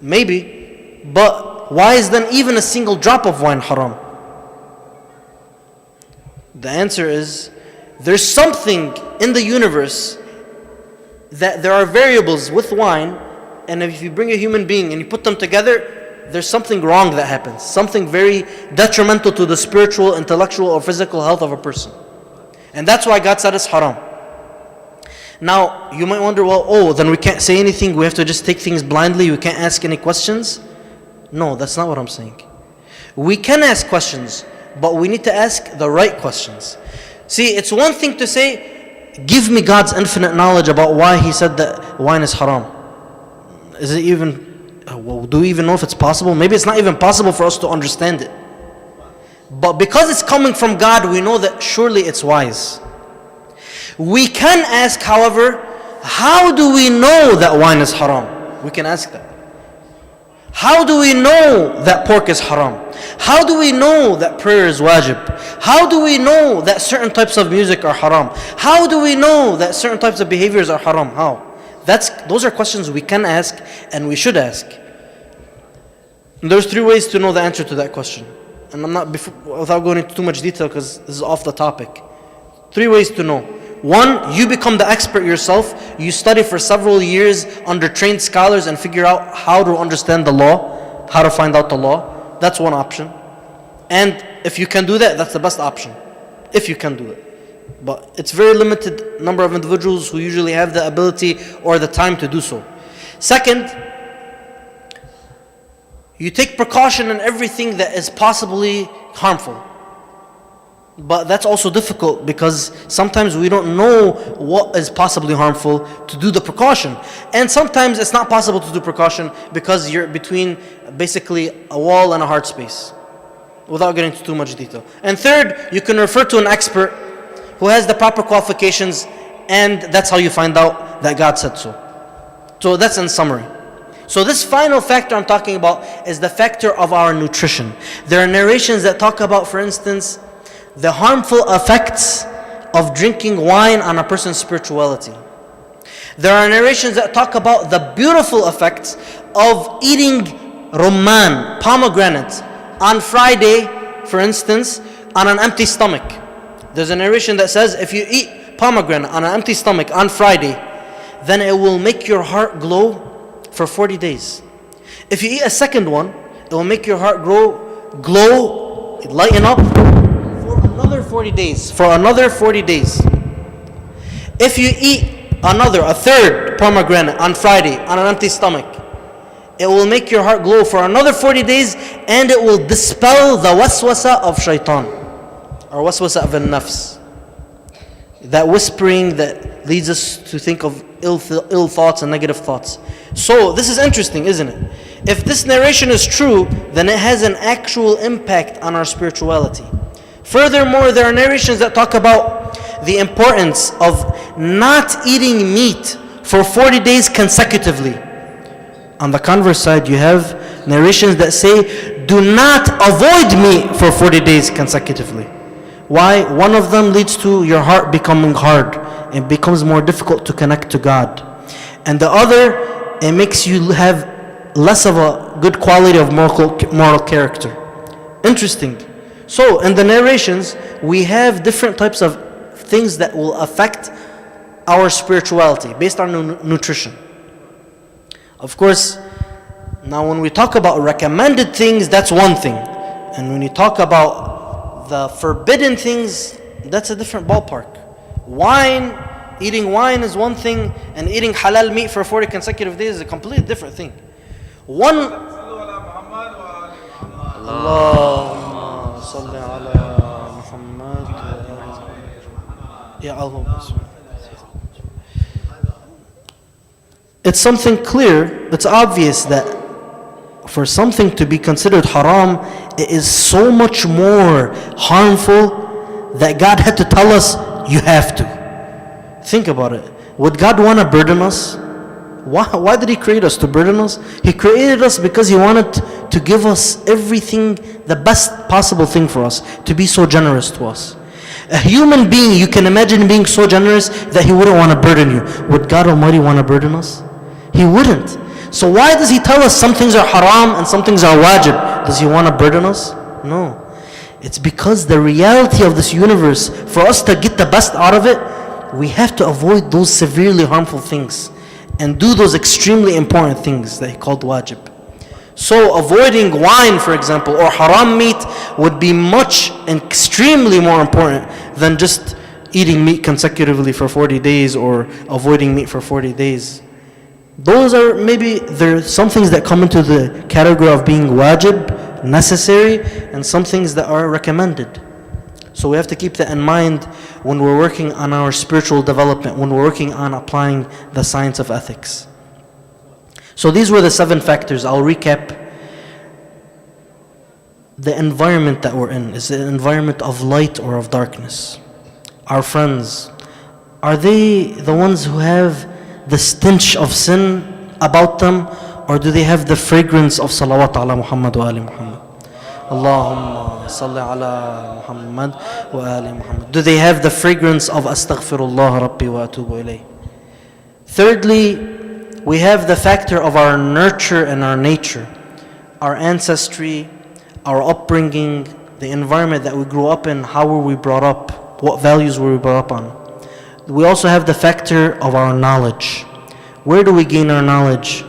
Maybe, but why is then even a single drop of wine haram? The answer is, there's something in the universe that there are variables with wine, and if you bring a human being and you put them together, there's something wrong that happens, something very detrimental to the spiritual, intellectual, or physical health of a person. And that's why God said it's haram. Now, you might wonder, well, then we can't say anything, we have to just take things blindly, we can't ask any questions. No, that's not what I'm saying. We can ask questions, but we need to ask the right questions. See, it's one thing to say, give me God's infinite knowledge about why He said that wine is haram. Is it even, do we even know if it's possible? Maybe it's not even possible for us to understand it. But because it's coming from God, we know that surely it's wise. We can ask, however, how do we know that wine is haram? We can ask that. How do we know that pork is haram? How do we know that prayer is wajib? How do we know that certain types of music are haram? How do we know that certain types of behaviors are haram? How? Those are questions we can ask and we should ask. And there's 3 ways to know the answer to that question. And I'm not, without going into too much detail because this is off the topic. 3 ways to know. 1, you become the expert yourself. You study for several years under trained scholars and figure out how to understand the law, how to find out the law. That's one option. And if you can do that, that's the best option. If you can do it. But it's very limited number of individuals who usually have the ability or the time to do so. Second, you take precaution in everything that is possibly harmful. But that's also difficult because sometimes we don't know what is possibly harmful to do the precaution. And sometimes it's not possible to do precaution because you're between basically a wall and a hard space, without getting into too much detail. And third, you can refer to an expert who has the proper qualifications, and that's how you find out that God said so. So that's in summary. So this final factor I'm talking about is the factor of our nutrition. There are narrations that talk about, for instance, the harmful effects of drinking wine on a person's spirituality. There are narrations that talk about the beautiful effects of eating rumman, pomegranate, on Friday, for instance, on an empty stomach. There's a narration that says if you eat pomegranate on an empty stomach on Friday, then it will make your heart glow for 40 days. If you eat a second one, it will make your heart glow, lighten up for another 40 days. If you eat a third pomegranate on Friday on an empty stomach, it will make your heart glow for another 40 days, and it will dispel the waswasa of shaitan, or waswasa of an-nafs. That whispering that leads us to think of ill thoughts and negative thoughts. So this is interesting, isn't it? If this narration is true, then it has an actual impact on our spirituality. Furthermore, there are narrations that talk about the importance of not eating meat for 40 days consecutively. On the converse side, you have narrations that say, do not avoid meat for 40 days consecutively. Why? One of them leads to your heart becoming hard. It becomes more difficult to connect to God. And the other, it makes you have less of a good quality of moral character. Interesting. So in the narrations, we have different types of things that will affect our spirituality based on nutrition. Of course, now when we talk about recommended things, that's one thing. And when you talk about the forbidden things, that's a different ballpark. Eating wine is one thing, and eating halal meat for 40 consecutive days is a completely different thing. Allahumma salli ala Muhammad. Ya Allah. It's something clear, it's obvious that for something to be considered haram, it is so much more harmful that God had to tell us, you have to. Think about it. Would God want to burden us? Why did He create us? To burden us? He created us because He wanted to give us everything, the best possible thing for us, to be so generous to us. A human being, you can imagine being so generous that He wouldn't want to burden you. Would God Almighty want to burden us? He wouldn't. So why does He tell us some things are haram and some things are wajib? Does He want to burden us? No. It's because the reality of this universe, for us to get the best out of it, we have to avoid those severely harmful things and do those extremely important things that He called wajib. So avoiding wine, for example, or haram meat would be much and extremely more important than just eating meat consecutively for 40 days or avoiding meat for 40 days. Those are there are some things that come into the category of being wajib, necessary, and some things that are recommended. So we have to keep that in mind when we're working on our spiritual development, when we're working on applying the science of ethics. So these were the 7 factors. I'll recap. The environment that we're in, is it an environment of light or of darkness? Our friends, are they the ones who have the stench of sin about them, or do they have the fragrance of salawat ala Muhammad wa ali Muhammad? Allahumma salli ala Muhammad wa ali Muhammad. Do they have the fragrance of astaghfirullah rabbi wa atubu ilayh? Thirdly, we have the factor of our nurture and our nature, our ancestry, our upbringing, the environment that we grew up in, how were we brought up, what values were we brought up on. We also have the factor of our knowledge. Where do we gain our knowledge?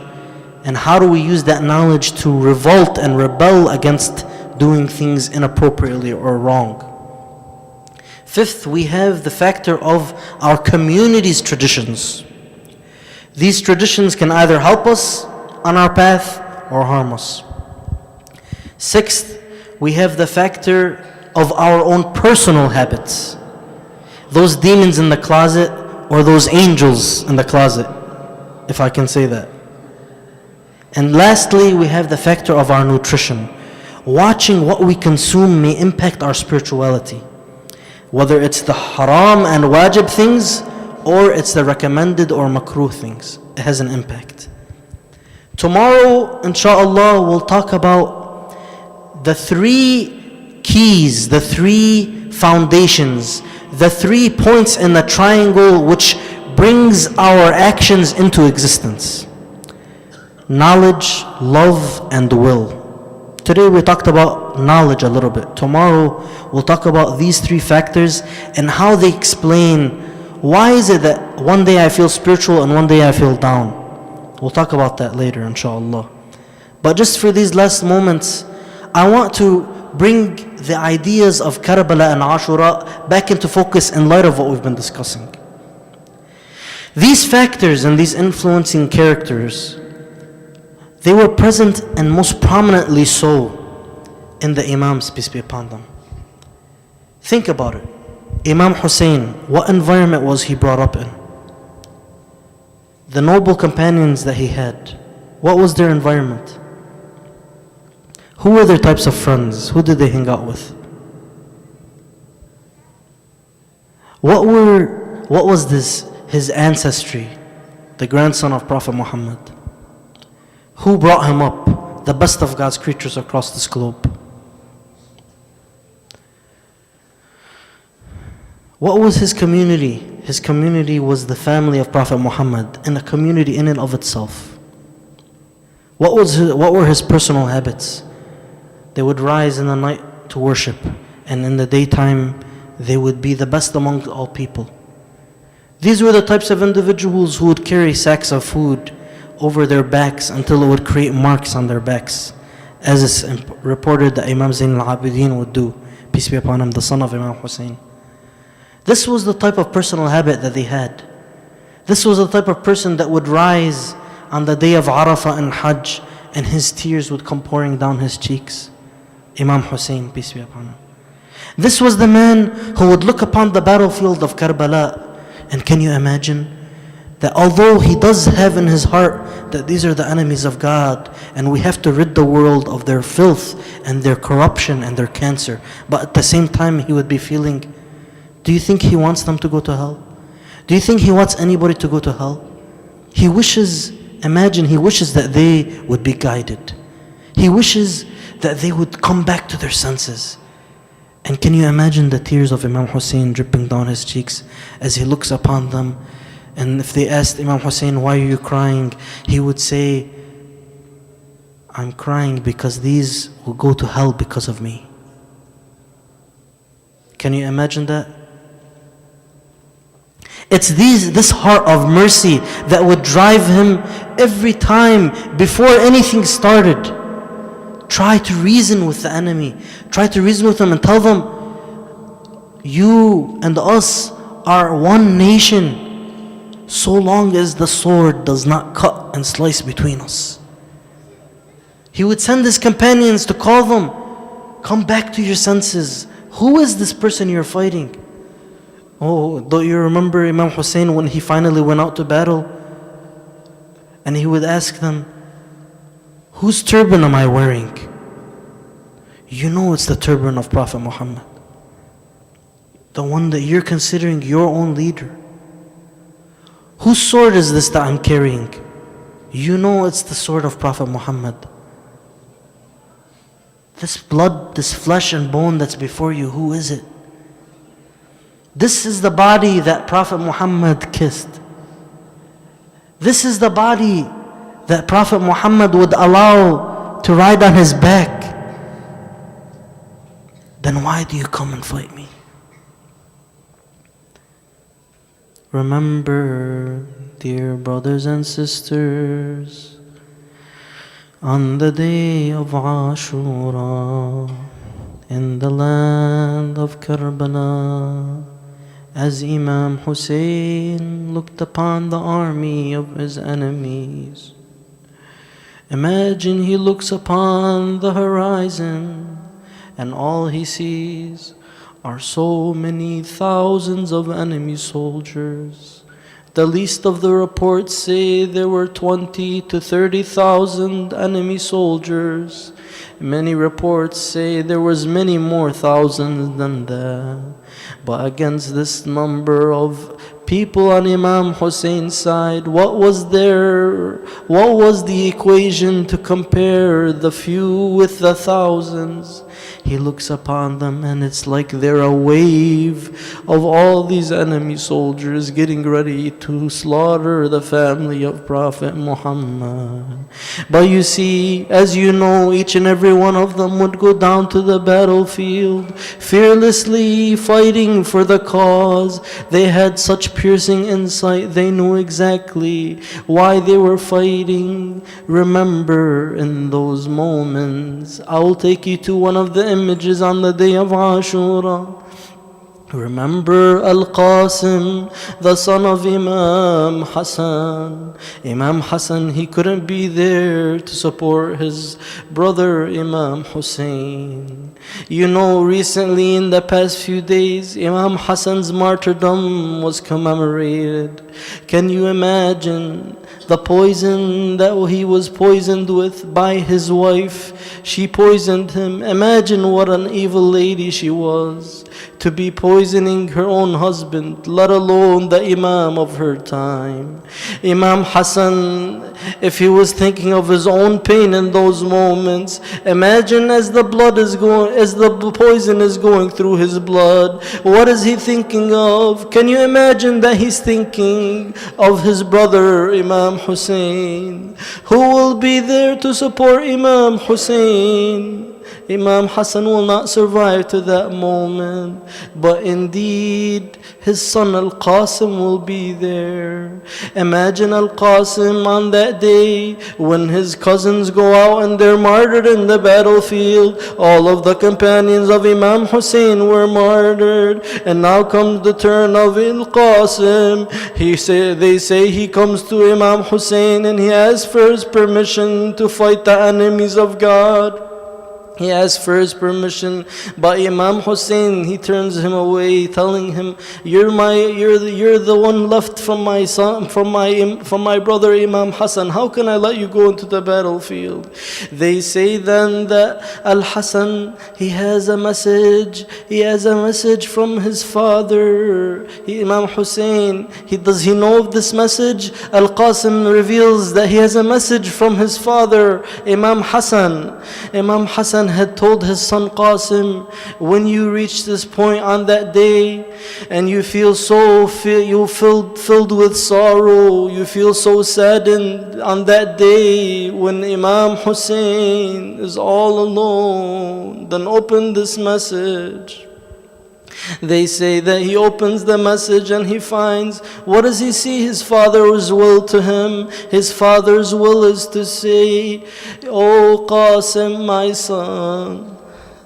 And how do we use that knowledge to revolt and rebel against doing things inappropriately or wrong? Fifth, we have the factor of our community's traditions. These traditions can either help us on our path or harm us. Sixth, we have the factor of our own personal habits. Those demons in the closet or those angels in the closet, if I can say that. And lastly, we have the factor of our nutrition. Watching what we consume may impact our spirituality. Whether it's the haram and wajib things, or it's the recommended or makruh things, it has an impact. Tomorrow, inshallah, we'll talk about the 3 keys, the 3 foundations, the 3 points in the triangle which brings our actions into existence. Knowledge, love, and will. Today we talked about knowledge a little bit. Tomorrow we'll talk about these 3 factors and how they explain why is it that one day I feel spiritual and one day I feel down. We'll talk about that later, inshallah. But just for these last moments, I want to bring the ideas of Karbala and Ashura back into focus in light of what we've been discussing. These factors and these influencing characters, they were present and most prominently so in the Imams, peace be upon them. Think about it. Imam Hussein, what environment was he brought up in? The noble companions that he had, what was their environment? Who were their types of friends? Who did they hang out with? What was his ancestry? The grandson of Prophet Muhammad. Who brought him up? The best of God's creatures across this globe. What was his community? His community was the family of Prophet Muhammad, and a community in and of itself. What were his personal habits? They would rise in the night to worship, and in the daytime they would be the best among all people. These were the types of individuals who would carry sacks of food over their backs until it would create marks on their backs, as is reported that Imam Zain al-Abidin would do, peace be upon him, the son of Imam Hussein. This was the type of personal habit that they had. This was the type of person that would rise on the day of Arafah and Hajj, and his tears would come pouring down his cheeks. Imam Hussein, peace be upon him. This was the man who would look upon the battlefield of Karbala, and can you imagine that although he does have in his heart that these are the enemies of God and we have to rid the world of their filth and their corruption and their cancer, but at the same time he would be feeling, do you think he wants them to go to hell? Do you think he wants anybody to go to hell? He wishes Imagine, he wishes that they would be guided. He wishes that they would come back to their senses. And can you imagine the tears of Imam Hussein dripping down his cheeks as he looks upon them? And if they asked Imam Hussein, why are you crying? He would say, I'm crying because these will go to hell because of me. Can you imagine that? It's this heart of mercy that would drive him every time before anything started. Try to reason with the enemy. Try to reason with them and tell them, you and us are one nation, so long as the sword does not cut and slice between us. He would send his companions to call them, come back to your senses. Who is this person you're fighting? Oh, don't you remember Imam Hussein when he finally went out to battle? And he would ask them, whose turban am I wearing? You know it's the turban of Prophet Muhammad, the one that you're considering your own leader. Whose sword is this that I'm carrying? You know it's the sword of Prophet Muhammad. This blood, this flesh and bone that's before you, who is it? This is the body that Prophet Muhammad kissed. This is the body that Prophet Muhammad would allow to ride on his back. Then why do you come and fight me? Remember, dear brothers and sisters, on the day of Ashura, in the land of Karbala, as Imam Hussein looked upon the army of his enemies, imagine he looks upon the horizon and all he sees are so many thousands of enemy soldiers. The least of the reports say there were 20 to 30,000 enemy soldiers. Many reports say there was many more thousands than that. But against this number of people on Imam Hussein's side, what was the equation to compare the few with the thousands? He looks upon them and it's like they're a wave of all these enemy soldiers getting ready to slaughter the family of Prophet Muhammad. But you see, as you know, each and every one of them would go down to the battlefield, fearlessly fighting for the cause. They had such piercing insight, they knew exactly why they were fighting. Remember, in those moments, I will take you to one of the images on the day of Ashura. Remember Al-Qasim, the son of Imam Hassan. Imam Hassan, he couldn't be there to support his brother Imam Hussein. You know, recently in the past few days, Imam Hassan's martyrdom was commemorated. Can you imagine the poison that he was poisoned with by his wife? She poisoned him. Imagine what an evil lady she was, to be poisoning her own husband, let alone the Imam of her time. Imam Hassan, if he was thinking of his own pain in those moments, imagine as the poison is going through his blood, what is he thinking of? Can you imagine that he's thinking of his brother Imam Hussein? Who will be there to support Imam Hussein? Imam Hassan will not survive to that moment, but indeed his son Al-Qasim will be there. Imagine Al-Qasim on that day when his cousins go out and they're martyred in the battlefield. All of the companions of Imam Hussein were martyred, and now comes the turn of Al-Qasim. They say he comes to Imam Hussein and he asks for his permission to fight the enemies of God. He asks for his permission, but Imam Hussein, he turns him away, telling him, you're the one left from my son, from my brother Imam Hassan. How can I let you go into the battlefield? They say then that Al-Hassan, he has a message from his father. Imam Hussein, does he know of this message? Al-Qasim reveals that he has a message from his father, Imam Hassan. Imam Hassan had told his son Qasim, when you reach this point on that day and you feel filled with sorrow, you feel so saddened on that day when Imam Hussein is all alone, then open this message. They say that he opens the message and he finds, what does he see? His father's will to him. His father's will is to say, "Oh Qasim, my son,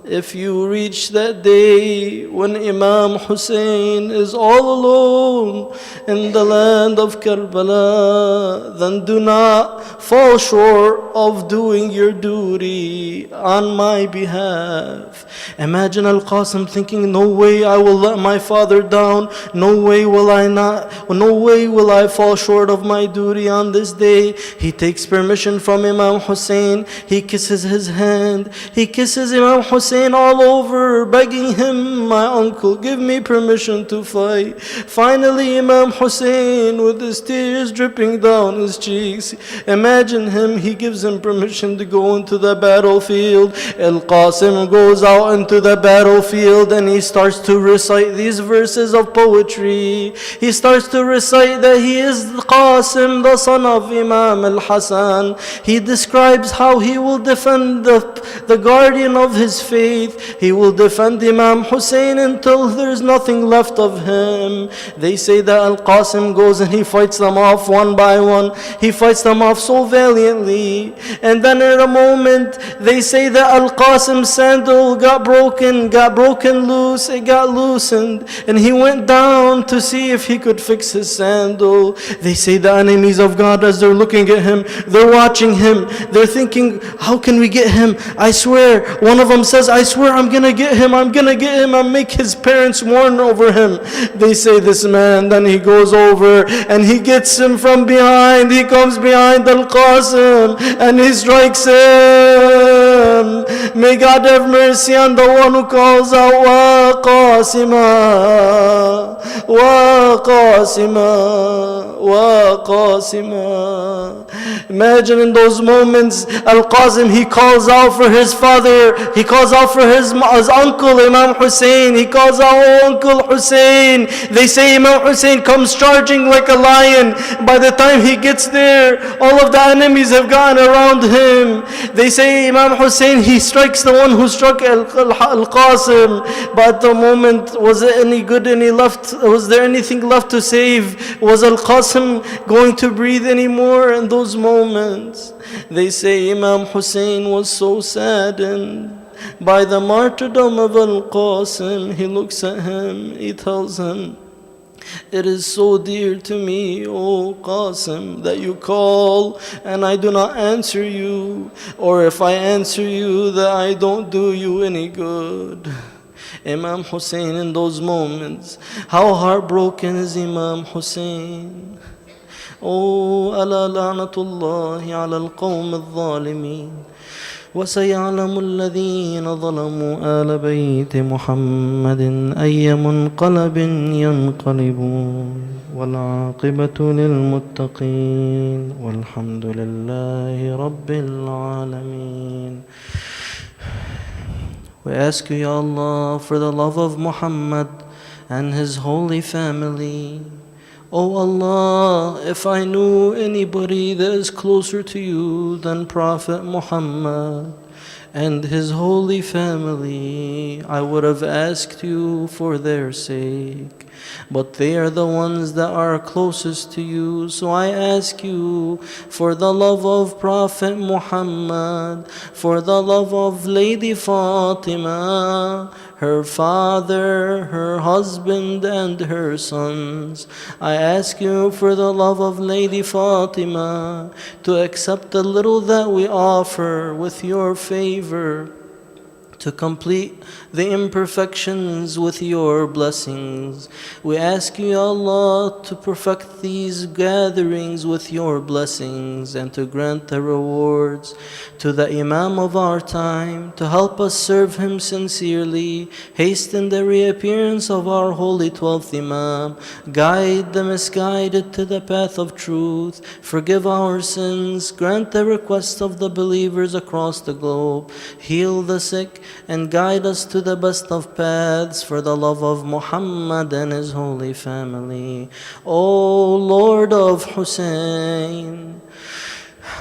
if you reach that day when Imam Hussein is all alone in the land of Karbala, then do not fall short of doing your duty on my behalf." Imagine Al-Qasim thinking, no way I will let my father down, no way will I fall short of my duty on this day. He takes permission from Imam Hussein, he kisses his hand, he kisses Imam Hussein all over, begging him, my uncle, give me permission to fight. Finally, Imam Hussein, with his tears dripping down his cheeks, imagine him, he gives him permission to go into the battlefield. Al-Qasim goes out into the battlefield and he starts to recite these verses of poetry. He starts to recite that he is Qasim, the son of Imam Al-Hassan. He describes how he will defend the guardian of his faith. He will defend Imam Hussein until there's nothing left of him. They say that Al-Qasim goes and he fights them off one by one. He fights them off so valiantly. And then in a moment, they say that Al-Qasim's sandal got broken loose, it got loosened. And he went down to see if he could fix his sandal. They say the enemies of God, as they're looking at him, they're watching him. They're thinking, how can we get him? I swear, one of them says, I swear I'm gonna get him and make his parents mourn over him. They say this man, then he goes over and he gets him from behind. He comes behind Al-Qasim and he strikes him. May God have mercy on the one who calls out, Wa Qasima, Wa Qasima, Wa Qasima. Imagine in those moments, Al-Qasim, he calls out for his father, he calls out for his uncle Imam Hussein, he calls out, oh Uncle Hussein. They say Imam Hussein comes charging like a lion. By the time he gets there, all of the enemies have gotten around him. They say Imam Hussein, he strikes the one who struck Al-Qasim. But at the moment, was there anything left to save? Was Al-Qasim going to breathe anymore in those moments? They say Imam Hussein was so saddened by the martyrdom of Al-Qasim. He looks at him, he tells him, it is so dear to me, O Qasim, that you call and I do not answer you, or if I answer you, that I don't do you any good. Imam Hussein in those moments, how heartbroken is Imam Hussein? Oh, ala la'natullahi ala al-qawm al-zalimin. وسيعلم الذين ظلموا آل بيت محمد أي منقلب ينقلبون والعاقبة للمتقين والحمد لله رب العالمين. We ask you, Ya Allah, for the love of Muhammad and his holy family. Oh Allah, if I knew anybody that is closer to you than Prophet Muhammad and his holy family, I would have asked you for their sake. But they are the ones that are closest to you. So I ask you for the love of Prophet Muhammad, for the love of Lady Fatima, her father, her husband, and her sons. I ask you for the love of Lady Fatima to accept the little that we offer with your favor. to complete the imperfections with your blessings. We ask you, Ya Allah, to perfect these gatherings with your blessings and to grant the rewards to the Imam of our time, to help us serve him sincerely, hasten the reappearance of our holy 12th Imam, guide the misguided to the path of truth, forgive our sins, grant the requests of the believers across the globe, heal the sick, and guide us to the best of paths for the love of Muhammad and his holy family. O Lord of Hussein,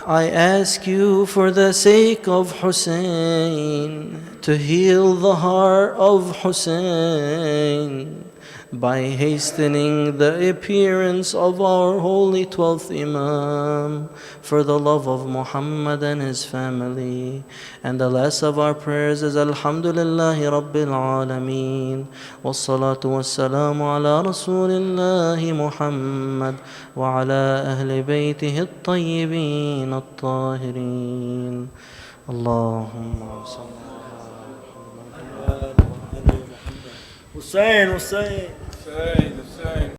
I ask you for the sake of Hussein to heal the heart of Hussein by hastening the appearance of our holy 12th Imam for the love of Muhammad and his family. And the last of our prayers is Alhamdulillahi Rabbil Alameen, wassalatu wassalamu ala Rasulillahi Muhammad wa ala ahli baytihi at-tayyibin at-tahirin. Allahumma salli. Hussein, Hussein. Hussein, Hussein.